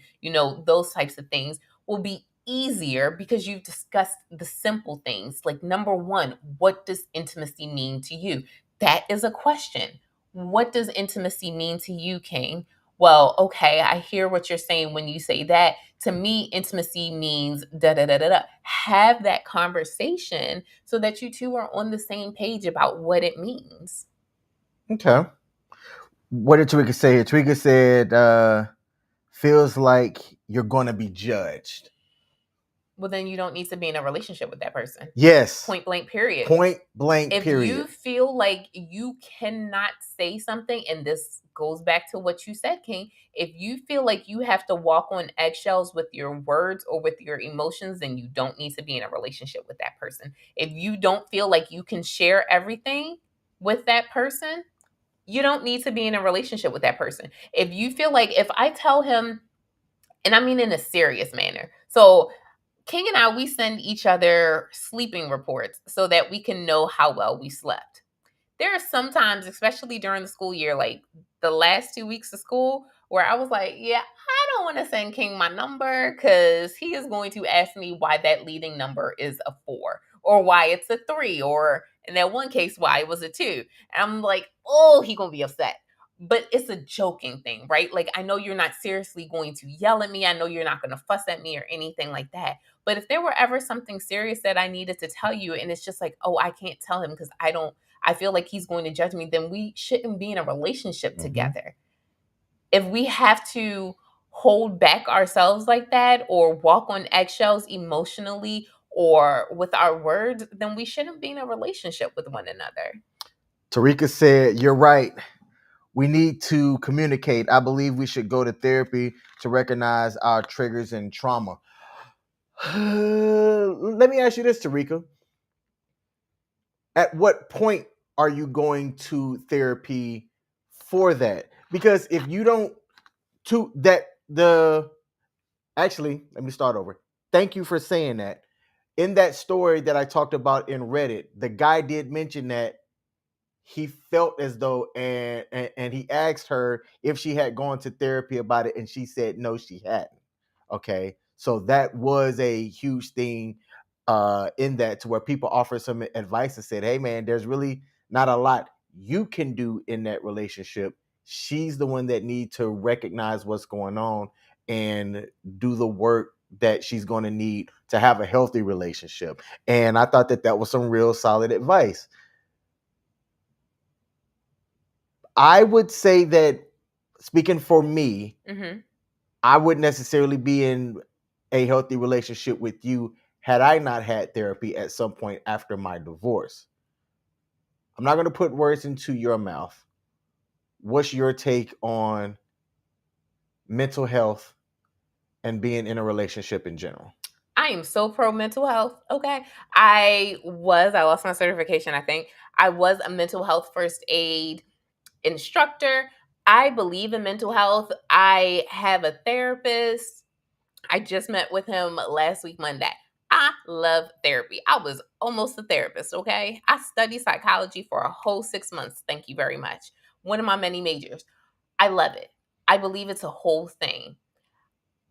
those types of things will be easier because you've discussed the simple things. Like, number one, what does intimacy mean to you? That is a question. What does intimacy mean to you, King? Well, okay, I hear what you're saying when you say that. To me, intimacy means da da da da da. Have that conversation so that you two are on the same page about what it means. Okay. What did Tweeka say here? Tweeka said, feels like you're going to be judged. Well, then you don't need to be in a relationship with that person. Yes. Point blank, period. Point blank, if period. you feel like you cannot say something, and this goes back to what you said, King, if you feel like you have to walk on eggshells with your words or with your emotions, then you don't need to be in a relationship with that person. If you don't feel like you can share everything with that person, you don't need to be in a relationship with that person. If you feel like, if I tell him, and I mean in a serious manner, so King and I, we send each other sleeping reports so that we can know how well we slept. there are some times, especially during the school year, like the last 2 weeks of school, where I was like, yeah, I don't want to send King my number because he is going to ask me why that leading number is a 4 or why it's a 3 or in that one case, why it was a 2. And I'm like, oh, he going to be upset. But it's a joking thing, right? Like, I know you're not seriously going to yell at me. I know you're not going to fuss at me or anything like that. But if there were ever something serious that I needed to tell you and it's just like, oh, I can't tell him because I feel like he's going to judge me, then we shouldn't be in a relationship together. If we have to hold back ourselves like that or walk on eggshells emotionally or with our words, then we shouldn't be in a relationship with one another. Tarika said, you're right. We need to communicate. I believe we should go to therapy to recognize our triggers and trauma. Let me ask you this, Tarika. At what point are you going to therapy for that? Because if you don't, to that the actually, let me start over. Thank you for saying that. In that story that I talked about in Reddit, the guy did mention that he felt as though and he asked her if she had gone to therapy about it, and she said no, she hadn't. Okay, so that was a huge thing in that, to where people offered some advice and said, hey man, there's really not a lot you can do in that relationship. She's the one that needs to recognize what's going on and do the work that she's going to need to have a healthy relationship. And I thought that that was some real solid advice. I would say that, speaking for me, I wouldn't necessarily be in a healthy relationship with you had I not had therapy at some point after my divorce. I'm not going to put words into your mouth. What's your take on mental health and being in a relationship in general? I am so pro mental health. Okay. I lost my certification, I think. I was a mental health first aid instructor. I believe in mental health. I have a therapist. I just met with him last week, Monday. I love therapy. I was almost a therapist, okay? I studied psychology for a whole 6 months. Thank you very much. One of my many majors. I love it. I believe it's a whole thing.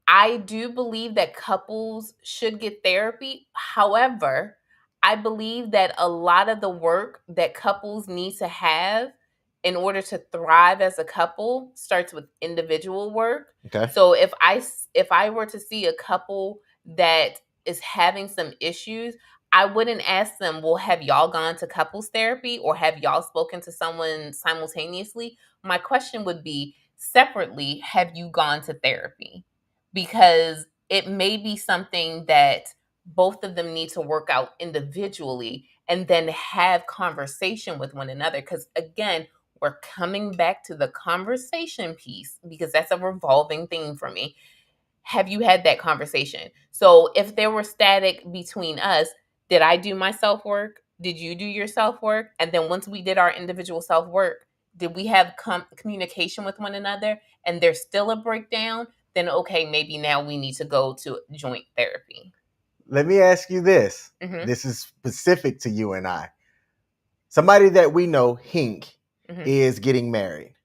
I do believe that couples should get therapy. However, I believe that a lot of the work that couples need to have in order to thrive as a couple starts with individual work. Okay. So if I were to see a couple that is having some issues, I wouldn't ask them, well, have y'all gone to couples therapy or have y'all spoken to someone simultaneously? My question would be, separately, have you gone to therapy? Because it may be something that both of them need to work out individually and then have conversation with one another. Because again, we're coming back to the conversation piece because that's a revolving theme for me. Have you had that conversation? So if there were static between us, did I do my self work? Did you do your self work? And then once we did our individual self work, did we have communication with one another and there's still a breakdown? Then okay, maybe now we need to go to joint therapy. Let me ask you this. This is specific to you and I. Somebody that we know, Hink, is getting married.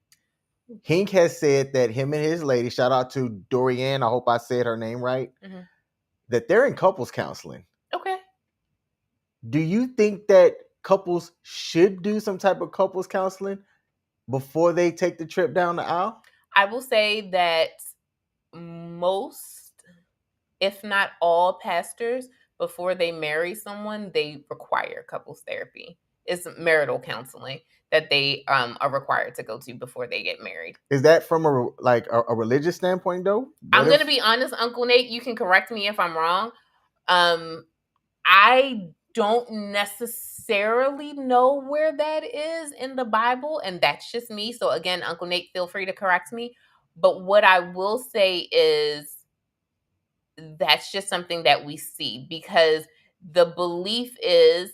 Hink has said that him and his lady, shout out to Dorian, I hope I said her name right, that they're in couples counseling. Okay. Do you think that couples should do some type of couples counseling before they take the trip down the aisle? I will say that most, if not all, pastors, before they marry someone, they require couples therapy. It's marital counseling that they are required to go to before they get married. Is that from a religious standpoint though? I'm going to be honest, Uncle Nate, you can correct me if I'm wrong. I don't necessarily know where that is in the Bible, and that's just me. So again, Uncle Nate, feel free to correct me. But what I will say is that's just something that we see, because the belief is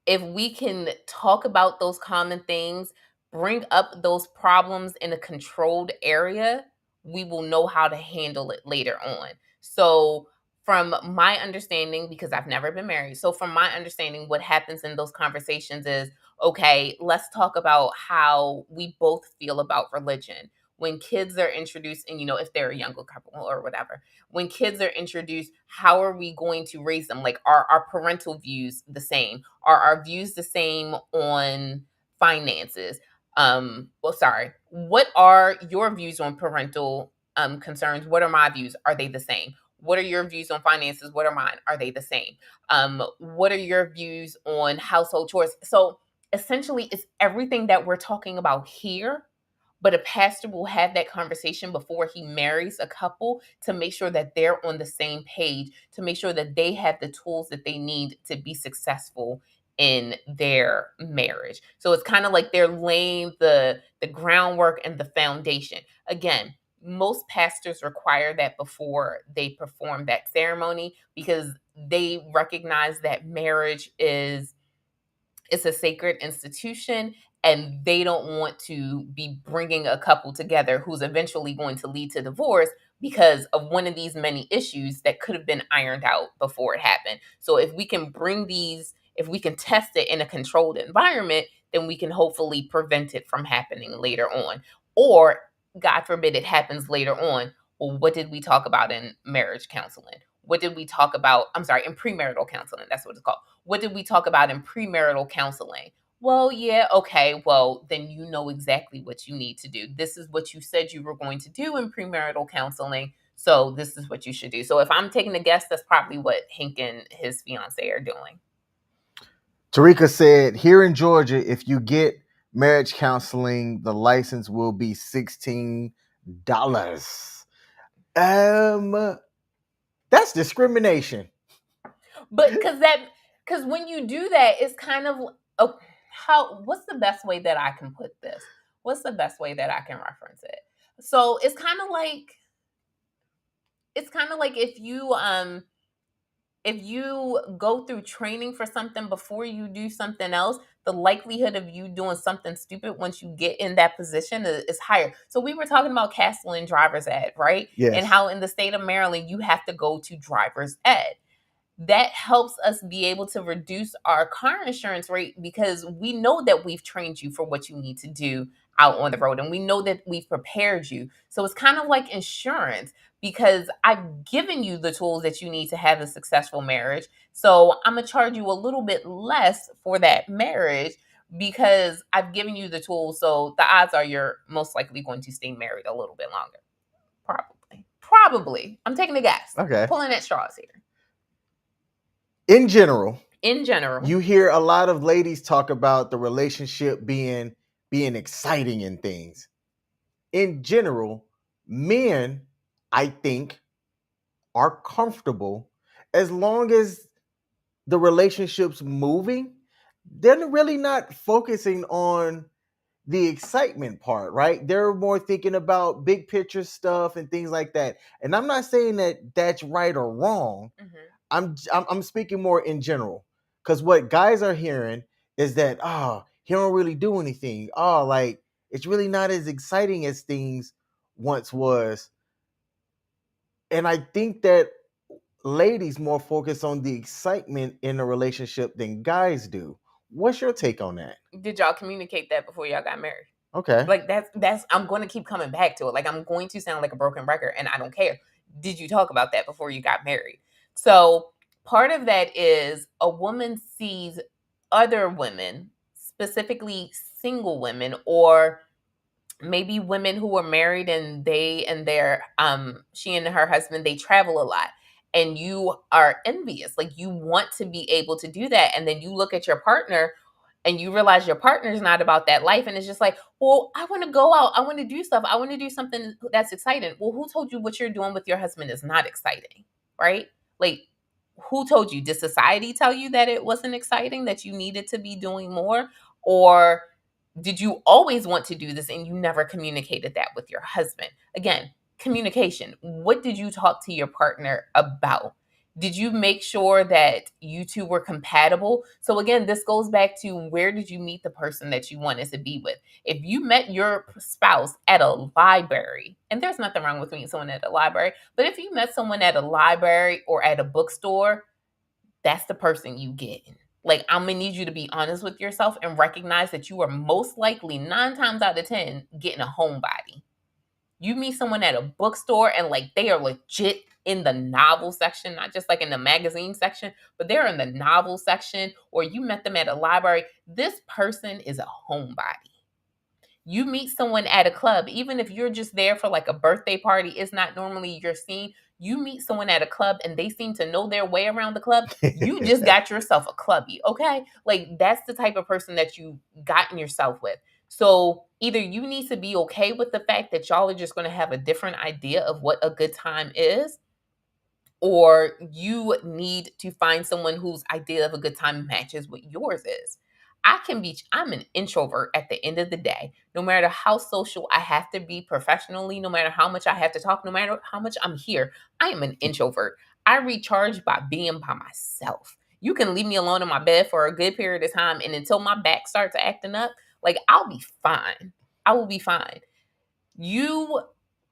if we can talk about those common things, bring up those problems in a controlled area, we will know how to handle it later on. So, from my understanding, because I've never been married, so from my understanding, what happens in those conversations is, Okay, let's talk about how we both feel about religion. When kids are introduced, and if they're a younger couple or whatever, when kids are introduced, how are we going to raise them? Like, are our parental views the same? Are our views the same on finances? Sorry. What are your views on parental concerns? What are my views? Are they the same? What are your views on finances? What are mine? Are they the same? What are your views on household chores? So essentially, it's everything that we're talking about here, but a pastor will have that conversation before he marries a couple to make sure that they're on the same page, to make sure that they have the tools that they need to be successful in their marriage. So it's kind of like they're laying the groundwork and the foundation. Again, most pastors require that before they perform that ceremony, because they recognize that marriage is, it's a sacred institution, and they don't want to be bringing a couple together who's eventually going to lead to divorce because of one of these many issues that could have been ironed out before it happened. So if we can if we can test it in a controlled environment, then we can hopefully prevent it from happening later on. Or, God forbid, it happens later on. Well, what did we talk about in marriage counseling? What did we talk about? I'm sorry, in premarital counseling. That's what it's called. What did we talk about in premarital counseling? Well, yeah, okay. Well, then you know exactly what you need to do. This is what you said you were going to do in premarital counseling. So this is what you should do. So if I'm taking a guess, that's probably what Hank and his fiance are doing. Tarika said, here in Georgia, if you get marriage counseling, the license will be $16. That's discrimination. But because when you do that, it's kind of, oh, what's the best way that I can put this? What's the best way that I can reference it? So it's kind of like if you go through training for something before you do something else, the likelihood of you doing something stupid once you get in that position is higher. So we were talking about canceling driver's ed, right? Yes. And how in the state of Maryland, you have to go to driver's ed. That helps us be able to reduce our car insurance rate, because we know that we've trained you for what you need to do out on the road, and we know that we've prepared you. So it's kind of like insurance, because I've given you the tools that you need to have a successful marriage. So I'm going to charge you a little bit less for that marriage because I've given you the tools. So the odds are you're most likely going to stay married a little bit longer. Probably. I'm taking a guess. Okay. Pulling at straws here. In general, you hear a lot of ladies talk about the relationship being exciting and things. In general, men, I think, are comfortable as long as the relationship's moving. They're really not focusing on the excitement part, right? They're more thinking about big picture stuff and things like that. And I'm not saying that that's right or wrong. I'm speaking more in general, because what guys are hearing is that, he don't really do anything. Like, it's really not as exciting as things once was. And I think that ladies more focus on the excitement in a relationship than guys do. What's your take on that? Did y'all communicate that before y'all got married? Okay. Like that's I'm going to keep coming back to it. Like, I'm going to sound like a broken record, and I don't care. Did you talk about that before you got married? So part of that is a woman sees other women, specifically single women, or maybe women who are married and she and her husband, they travel a lot, and you are envious. Like, you want to be able to do that, and then you look at your partner and you realize your partner's not about that life, and it's just like, well, I want to go out, I want to do stuff, I want to do something that's exciting. Well, who told you what you're doing with your husband is not exciting, right? Like, who told you? Did society tell you that it wasn't exciting, that you needed to be doing more? Or did you always want to do this and you never communicated that with your husband? Again, communication. What did you talk to your partner about? Did you make sure that you two were compatible? So again, this goes back to, where did you meet the person that you wanted to be with? If you met your spouse at a library, and there's nothing wrong with meeting someone at a library, but if you met someone at a library or at a bookstore, that's the person you get. Like, I'm gonna need you to be honest with yourself and recognize that you are most likely 9 times out of 10 getting a homebody. You meet someone at a bookstore and like they are legit in the novel section, not just like in the magazine section, but they're in the novel section, or you met them at a library. This person is a homebody. You meet someone at a club, even if you're just there for like a birthday party, it's not normally your scene. You meet someone at a club and they seem to know their way around the club. You just got yourself a clubby, okay? Like, that's the type of person that you gotten yourself with. So either you need to be okay with the fact that y'all are just going to have a different idea of what a good time is, or you need to find someone whose idea of a good time matches what yours is. I'm an introvert at the end of the day. No matter how social I have to be professionally, no matter how much I have to talk, no matter how much I'm here, I am an introvert. I recharge by being by myself. You can leave me alone in my bed for a good period of time, and until my back starts acting up, like, I'll be fine. I will be fine. You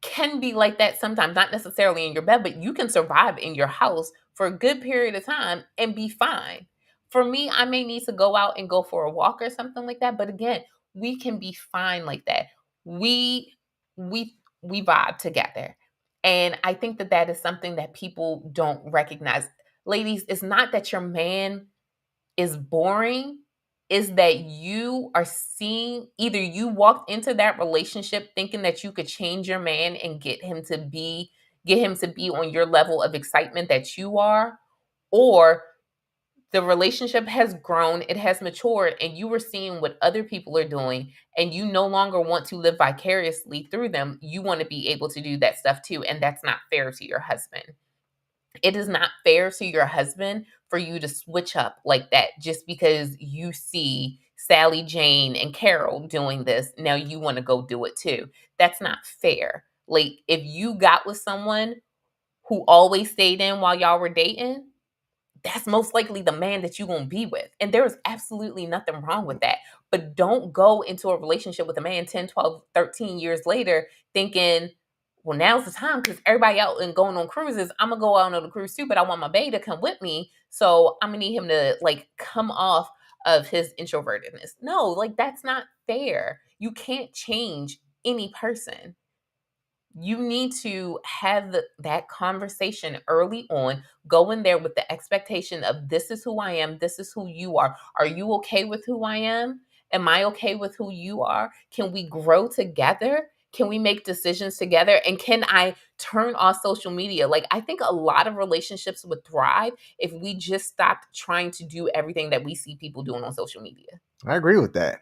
can be like that sometimes, not necessarily in your bed, but you can survive in your house for a good period of time and be fine. For me, I may need to go out and go for a walk or something like that, but again, we can be fine like that. We we we vibe together. And I think that that is something that people don't recognize. Ladies, it's not that your man is boring, is that you are seeing, either you walked into that relationship thinking that you could change your man and get him to be on your level of excitement that you are, or the relationship has grown, it has matured, and you were seeing what other people are doing, and you no longer want to live vicariously through them. You want to be able to do that stuff too, and that's not fair to your husband. It is not fair to your husband for you to switch up like that just because you see Sally Jane and Carol doing this. Now you want to go do it too. That's not fair. Like, if you got with someone who always stayed in while y'all were dating, that's most likely the man that you're going to be with. And there is absolutely nothing wrong with that. But don't go into a relationship with a man 10, 12, 13 years later thinking, well, now's the time because everybody out and going on cruises. I'm going to go out on a cruise too, but I want my bae to come with me. So I'm going to need him to like come off of his introvertedness. No, like, that's not fair. You can't change any person. You need to have that conversation early on. Go in there with the expectation of, this is who I am, this is who you are. Are you okay with who I am? Am I okay with who you are? Can we grow together? Can we make decisions together? And can I turn off social media? Like, I think a lot of relationships would thrive if we just stopped trying to do everything that we see people doing on social media. I agree with that.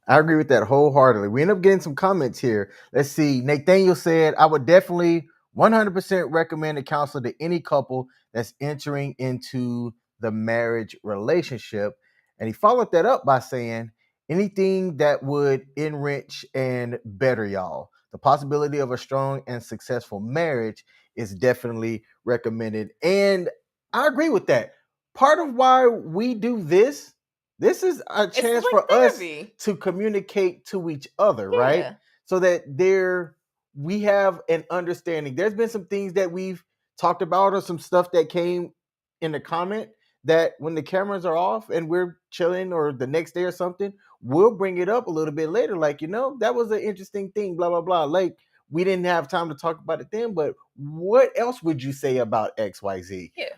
I agree with that wholeheartedly. We end up getting some comments here. Let's see. Nathaniel said, I would definitely 100% recommend a counselor to any couple that's entering into the marriage relationship. And he followed that up by saying, anything that would enrich and better y'all. The possibility of a strong and successful marriage is definitely recommended. And I agree with that. Part of why we do this is a chance like for therapy. us to communicate to each other, right? Yeah. So that we have an understanding. There's been some things that we've talked about, or some stuff that came in the comment, that when the cameras are off and we're chilling, or the next day or something, we'll bring it up a little bit later. Like, that was an interesting thing, blah, blah, blah. Like, we didn't have time to talk about it then, but what else would you say about XYZ? Yeah.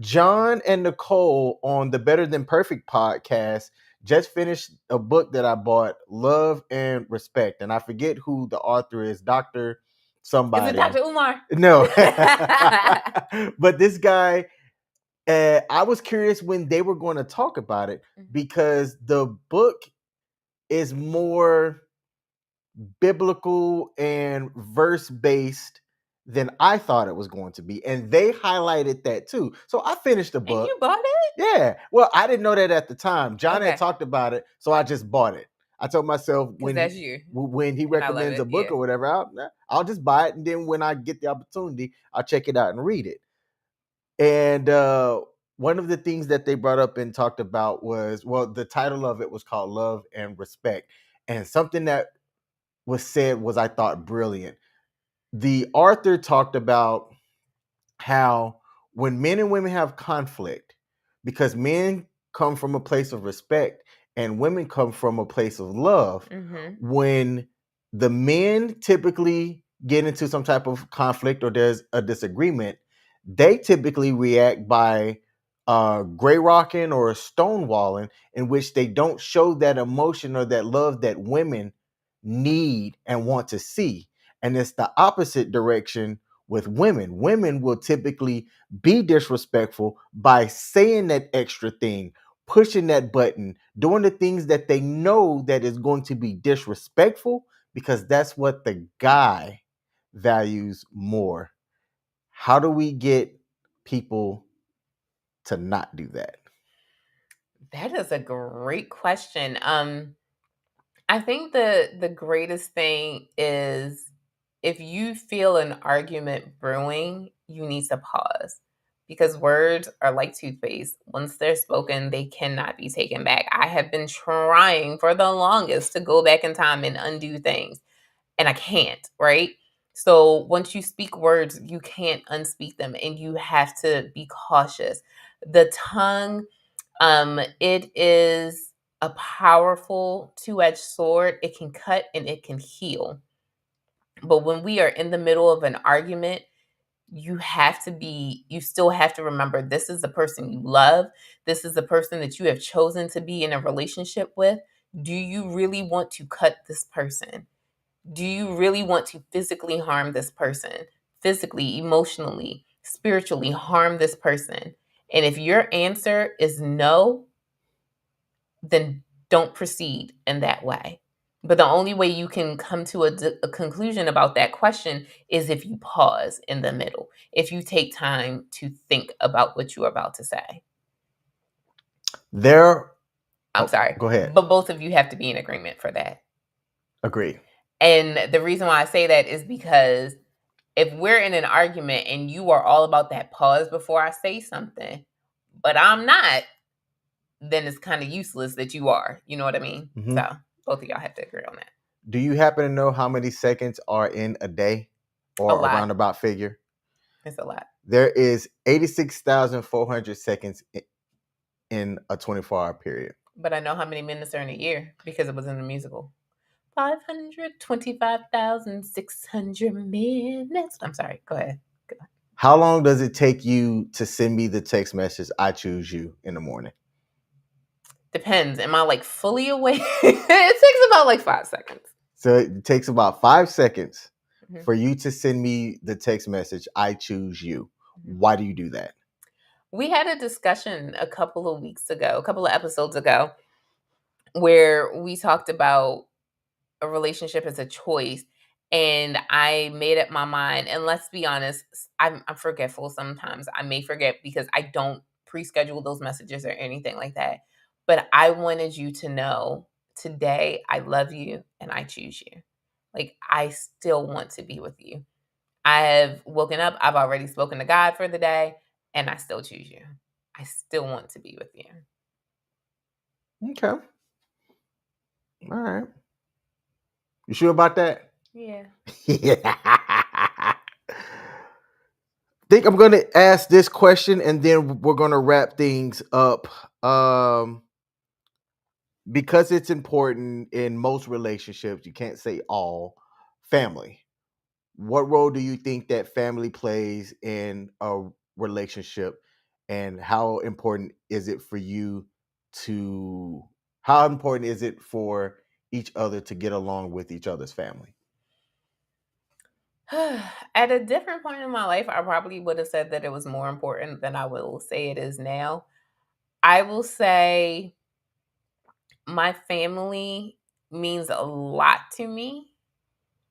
John and Nicole on the Better Than Perfect podcast just finished a book that I bought, Love and Respect. And I forget who the author is, Dr. somebody. Is it Dr. Umar? No. But this guy, I was curious when they were going to talk about it, because the book is more biblical and verse based than I thought it was going to be. And they highlighted that too. So I finished the book. And you bought it? Yeah. Well, I didn't know that at the time. John Okay. had talked about it, so I just bought it. I told myself, when that's you. when he And I love recommends it, a book yeah. or whatever, I'll just buy it, and then when I get the opportunity, I'll check it out and read it. And one of the things that they brought up and talked about was, well, the title of it was called Love and Respect. And something that was said was, I thought, brilliant. The author talked about how when men and women have conflict, because men come from a place of respect and women come from a place of love. When the men typically get into some type of conflict or there's a disagreement, they typically react by gray rocking or stonewalling, in which they don't show that emotion or that love that women need and want to see. And it's the opposite direction with women. Women will typically be disrespectful by saying that extra thing, pushing that button, doing the things that they know that is going to be disrespectful, because that's what the guy values more. How do we get people to not do that? That is a great question. I think the greatest thing is, if you feel an argument brewing, you need to pause, because words are like toothpaste. Once they're spoken, they cannot be taken back. I have been trying for the longest to go back in time and undo things, and I can't, right? So once you speak words, you can't unspeak them, and you have to be cautious. The tongue, it is a powerful two-edged sword. It can cut and it can heal. But when we are in the middle of an argument, you still have to remember, this is the person you love. This is the person that you have chosen to be in a relationship with. Do you really want to cut this person? Do you really want to physically harm this person? Physically, emotionally, spiritually harm this person? And if your answer is no, then don't proceed in that way. But the only way you can come to a conclusion about that question is if you pause in the middle, if you take time to think about what you're about to say. I'm sorry. Go ahead. But both of you have to be in agreement for that. Agree. And the reason why I say that is because if we're in an argument and you are all about that pause before I say something, but I'm not, then it's kind of useless that you are. You know what I mean? Mm-hmm. So both of y'all have to agree on that. Do you happen to know how many seconds are in a day, or a roundabout figure? It's a lot. There is 86,400 seconds in a 24-hour period. But I know how many minutes are in a year because it was in the musical. 525,600 minutes. I'm sorry. Go ahead. How long does it take you to send me the text message, "I choose you," in the morning? Depends. Am I like fully awake? It takes about like 5 seconds. So it takes about 5 seconds for you to send me the text message, "I choose you." Why do you do that? We had a discussion a couple of episodes ago, where we talked about a relationship as a choice. And I made up my mind. And let's be honest, I'm forgetful sometimes. I may forget because I don't pre-schedule those messages or anything like that. But I wanted you to know, today I love you and I choose you. Like, I still want to be with you. I have woken up, I've already spoken to God for the day, and I still choose you. I still want to be with you. Okay. All right. You sure about that? Yeah. I think I'm going to ask this question and then we're going to wrap things up. Because it's important in most relationships, you can't say all, family. What role do you think that family plays in a relationship, and how important is it for each other to get along with each other's family? At a different point in my life, I probably would have said that it was more important than I will say it is now. I will say my family means a lot to me.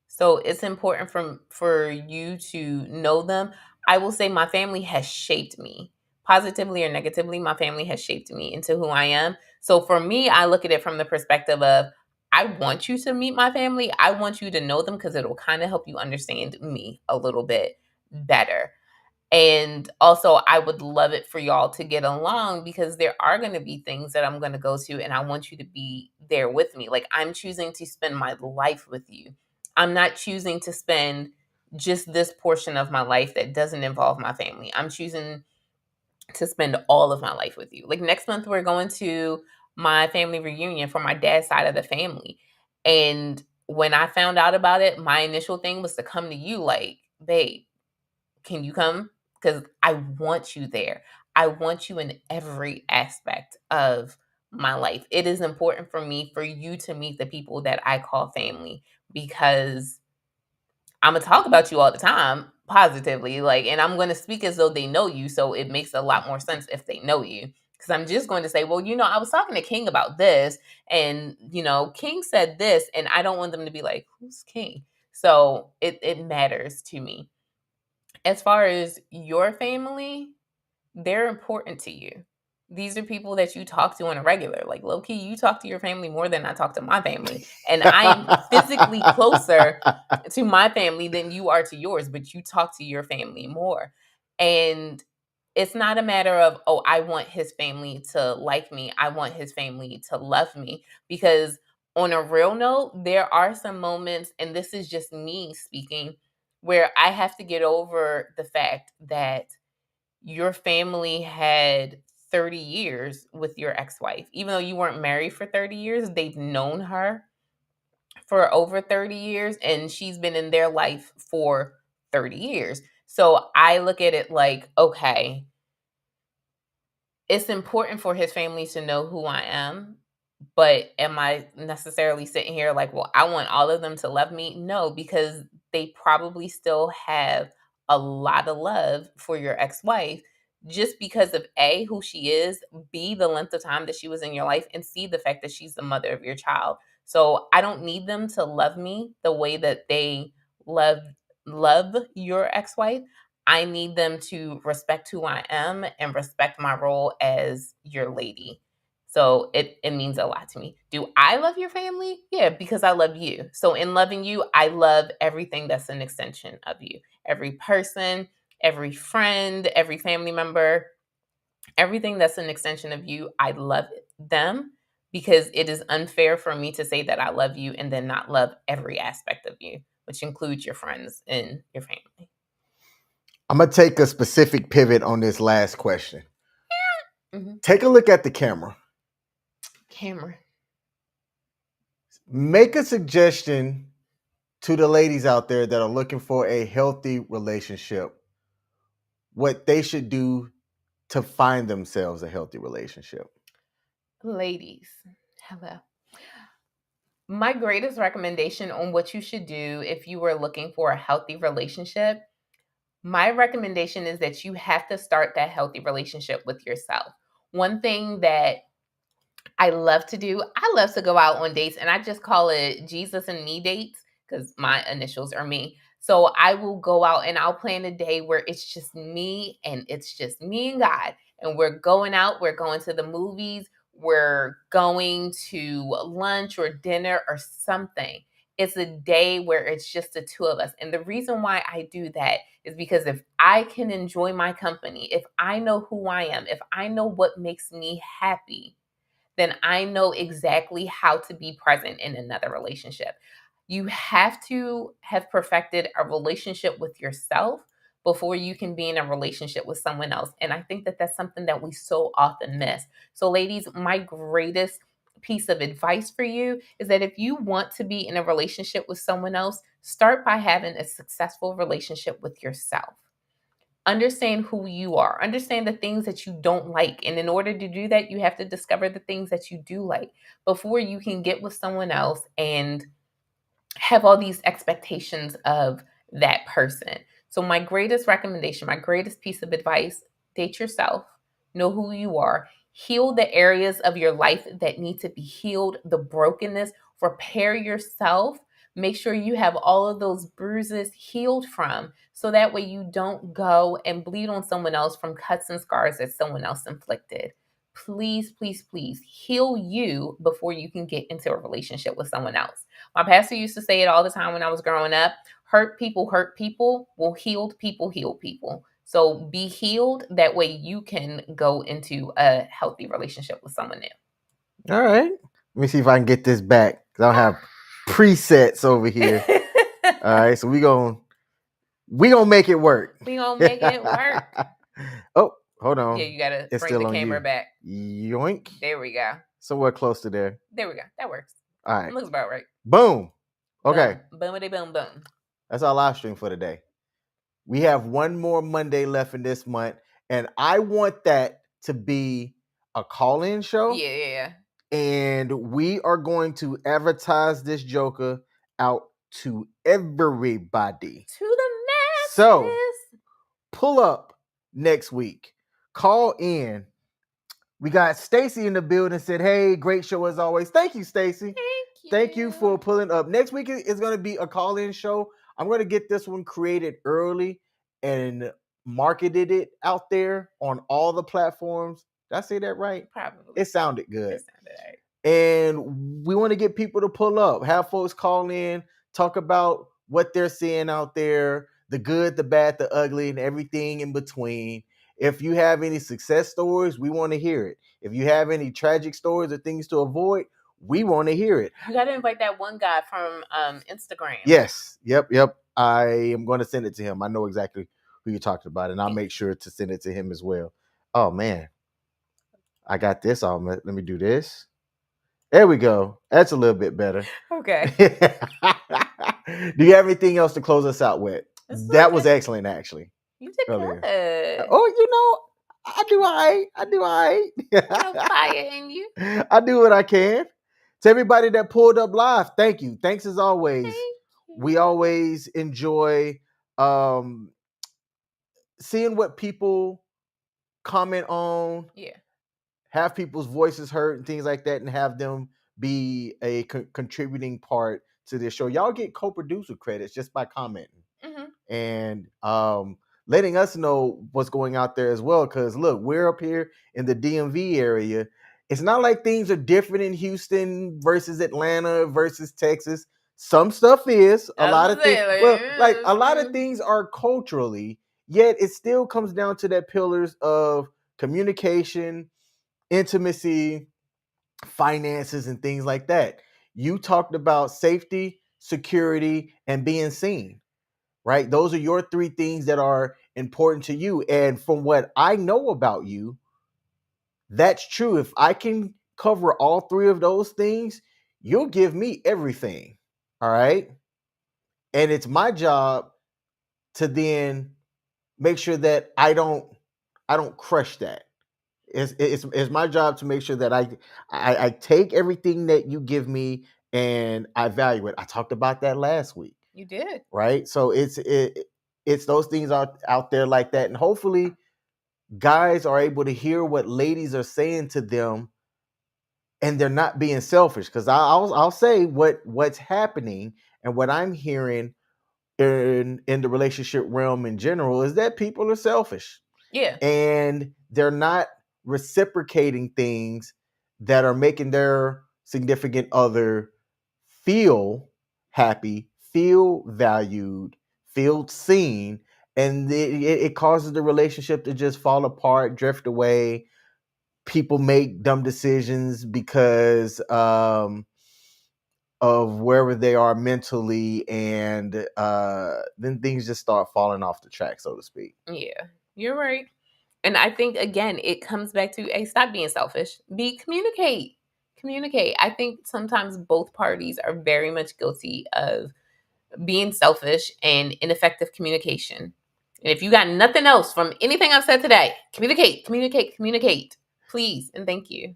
So it's important for you to know them. I will say my family has shaped me. Positively or negatively, my family has shaped me into who I am. So for me, I look at it from the perspective of, I want you to meet my family. I want you to know them because it'll kind of help you understand me a little bit better. And also, I would love it for y'all to get along, because there are going to be things that I'm going to go to, and I want you to be there with me. Like, I'm choosing to spend my life with you. I'm not choosing to spend just this portion of my life that doesn't involve my family. I'm choosing to spend all of my life with you. Like next month, we're going to my family reunion for my dad's side of the family. And when I found out about it, my initial thing was to come to you like, babe, can you come? Because I want you there. I want you in every aspect of my life. It is important for me for you to meet the people that I call family because I'm gonna talk about you all the time positively, like, and I'm gonna speak as though they know you. So it makes a lot more sense if they know you. Because I'm just going to say, well, I was talking to King about this, and King said this, and I don't want them to be like, who's King? So it matters to me. As far as your family, they're important to you. These are people that you talk to on a regular. Like low key, you talk to your family more than I talk to my family. And I'm physically closer to my family than you are to yours, but you talk to your family more. And it's not a matter of, oh, I want his family to like me. I want his family to love me. Because on a real note, there are some moments, and this is just me speaking, where I have to get over the fact that your family had 30 years with your ex-wife. Even though you weren't married for 30 years, they've known her for over 30 years and she's been in their life for 30 years. So I look at it like, okay, it's important for his family to know who I am. But am I necessarily sitting here like, well, I want all of them to love me? No, because they probably still have a lot of love for your ex-wife just because of A, who she is, B, the length of time that she was in your life, and C, the fact that she's the mother of your child. So I don't need them to love me the way that they love love your ex-wife. I need them to respect who I am and respect my role as your lady. So it means a lot to me. Do I love your family? Yeah, because I love you. So in loving you, I love everything that's an extension of you. Every person, every friend, every family member, everything that's an extension of you, I love them because it is unfair for me to say that I love you and then not love every aspect of you, which includes your friends and your family. I'm going to take a specific pivot on this last question. Mm-hmm. Take a look at the camera. Make a suggestion to the ladies out there that are looking for a healthy relationship, what they should do to find themselves a healthy relationship. Ladies, hello. My greatest recommendation on what you should do if you were looking for a healthy relationship, my recommendation is that you have to start that healthy relationship with yourself. One thing that I love to do, I love to go out on dates, and I just call it Jesus and me dates because my initials are me. So I will go out and I'll plan a day where it's just me and it's just me and God. And we're going out, we're going to the movies, we're going to lunch or dinner or something. It's a day where it's just the two of us. And the reason why I do that is because if I can enjoy my company, if I know who I am, if I know what makes me happy, then I know exactly how to be present in another relationship. You have to have perfected a relationship with yourself before you can be in a relationship with someone else. And I think that that's something that we so often miss. So, ladies, my greatest piece of advice for you is that if you want to be in a relationship with someone else, start by having a successful relationship with yourself. Understand who you are, understand the things that you don't like. And in order to do that, you have to discover the things that you do like before you can get with someone else and have all these expectations of that person. So, my greatest recommendation, my greatest piece of advice, date yourself, know who you are, heal the areas of your life that need to be healed, the brokenness, repair yourself. Make sure you have all of those bruises healed from, so that way you don't go and bleed on someone else from cuts and scars that someone else inflicted. Please, please, please heal you before you can get into a relationship with someone else. My pastor used to say it all the time when I was growing up: hurt people, well, healed people, heal people. So be healed. That way you can go into a healthy relationship with someone new. All right. Let me see if I can get this back. I don't have presets over here. All right. So we gonna make it work. We gonna make it work. Oh, Hold on. Yeah, you gotta It's bring the still on camera you. back. Yoink. There we go. Somewhere close to there. There we go. That works. All right. Looks about right. Boom. Okay. Boomity boom boom. That's our live stream for today. We have one more Monday left in this month, and I want that to be a call-in show. Yeah. And we are going to advertise this joker out to everybody. To the masses. So pull up next week. Call in. We got Stacy in the building. Said, "Hey, great show as always." Thank you, Stacy. Thank you for pulling up. Next week is going to be a call-in show. I'm going to get this one created early and marketed it out there on all the platforms. Did I say that right? Probably. It sounded good. It sounded right. And we want to get people to pull up, have folks call in, talk about what they're seeing out there, the good, the bad, the ugly, and everything in between. If you have any success stories, we want to hear it. If you have any tragic stories or things to avoid, we want to hear it. You got to invite that one guy from Instagram. Yes. Yep. I am going to send it to him. I know exactly who you're talking about, and I'll make sure to send it to him as well. Oh, man. I got this on. Let me do this. There we go. That's a little bit better. Okay. Do you have anything else to close us out with? That was excellent, actually. You did earlier. Good. Oh, I do all right. No fire in you. I do what I can. To everybody that pulled up live, thank you. Thanks as always. We always enjoy seeing what people comment on. Yeah. Have people's voices heard and things like that, and have them be a contributing part to this show. Y'all get co-producer credits just by commenting and letting us know what's going out there as well. Because look, we're up here in the DMV area. It's not like things are different in Houston versus Atlanta versus Texas. Some stuff is a lot of things. Well, like a lot of things are culturally, yet it still comes down to that pillars of communication, intimacy, finances, and things like that. You talked about safety, security, and being seen, right? Those are your three things that are important to you. And from what I know about you, that's true. If I can cover all three of those things, you'll give me everything. All right. And it's my job to then make sure that I don't crush that. It's my job to make sure that I take everything that you give me and I value it. I talked about that last week. You did. Right? So it's those things out there like that. And hopefully guys are able to hear what ladies are saying to them and they're not being selfish. Because I'll say what's happening and what I'm hearing in the relationship realm in general is that people are selfish. Yeah. And they're not reciprocating things that are making their significant other feel happy, feel valued, feel seen, and it causes the relationship to just fall apart, drift away. People make dumb decisions because of wherever they are mentally, and then things just start falling off the track, so to speak. Yeah, you're right. And I think, again, it comes back to, stop being selfish. Communicate. I think sometimes both parties are very much guilty of being selfish and ineffective communication. And if you got nothing else from anything I've said today, communicate. Please and thank you.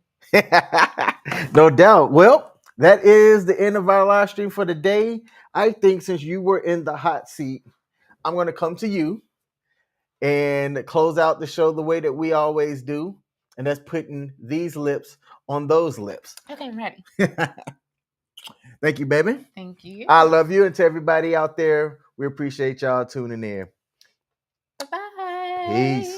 No doubt. Well, that is the end of our live stream for the day. I think since you were in the hot seat, I'm going to come to you and close out the show the way that we always do. And that's putting these lips on those lips. Okay, I'm ready. Thank you, baby. Thank you. I love you. And to everybody out there, we appreciate y'all tuning in. Bye-bye. Peace.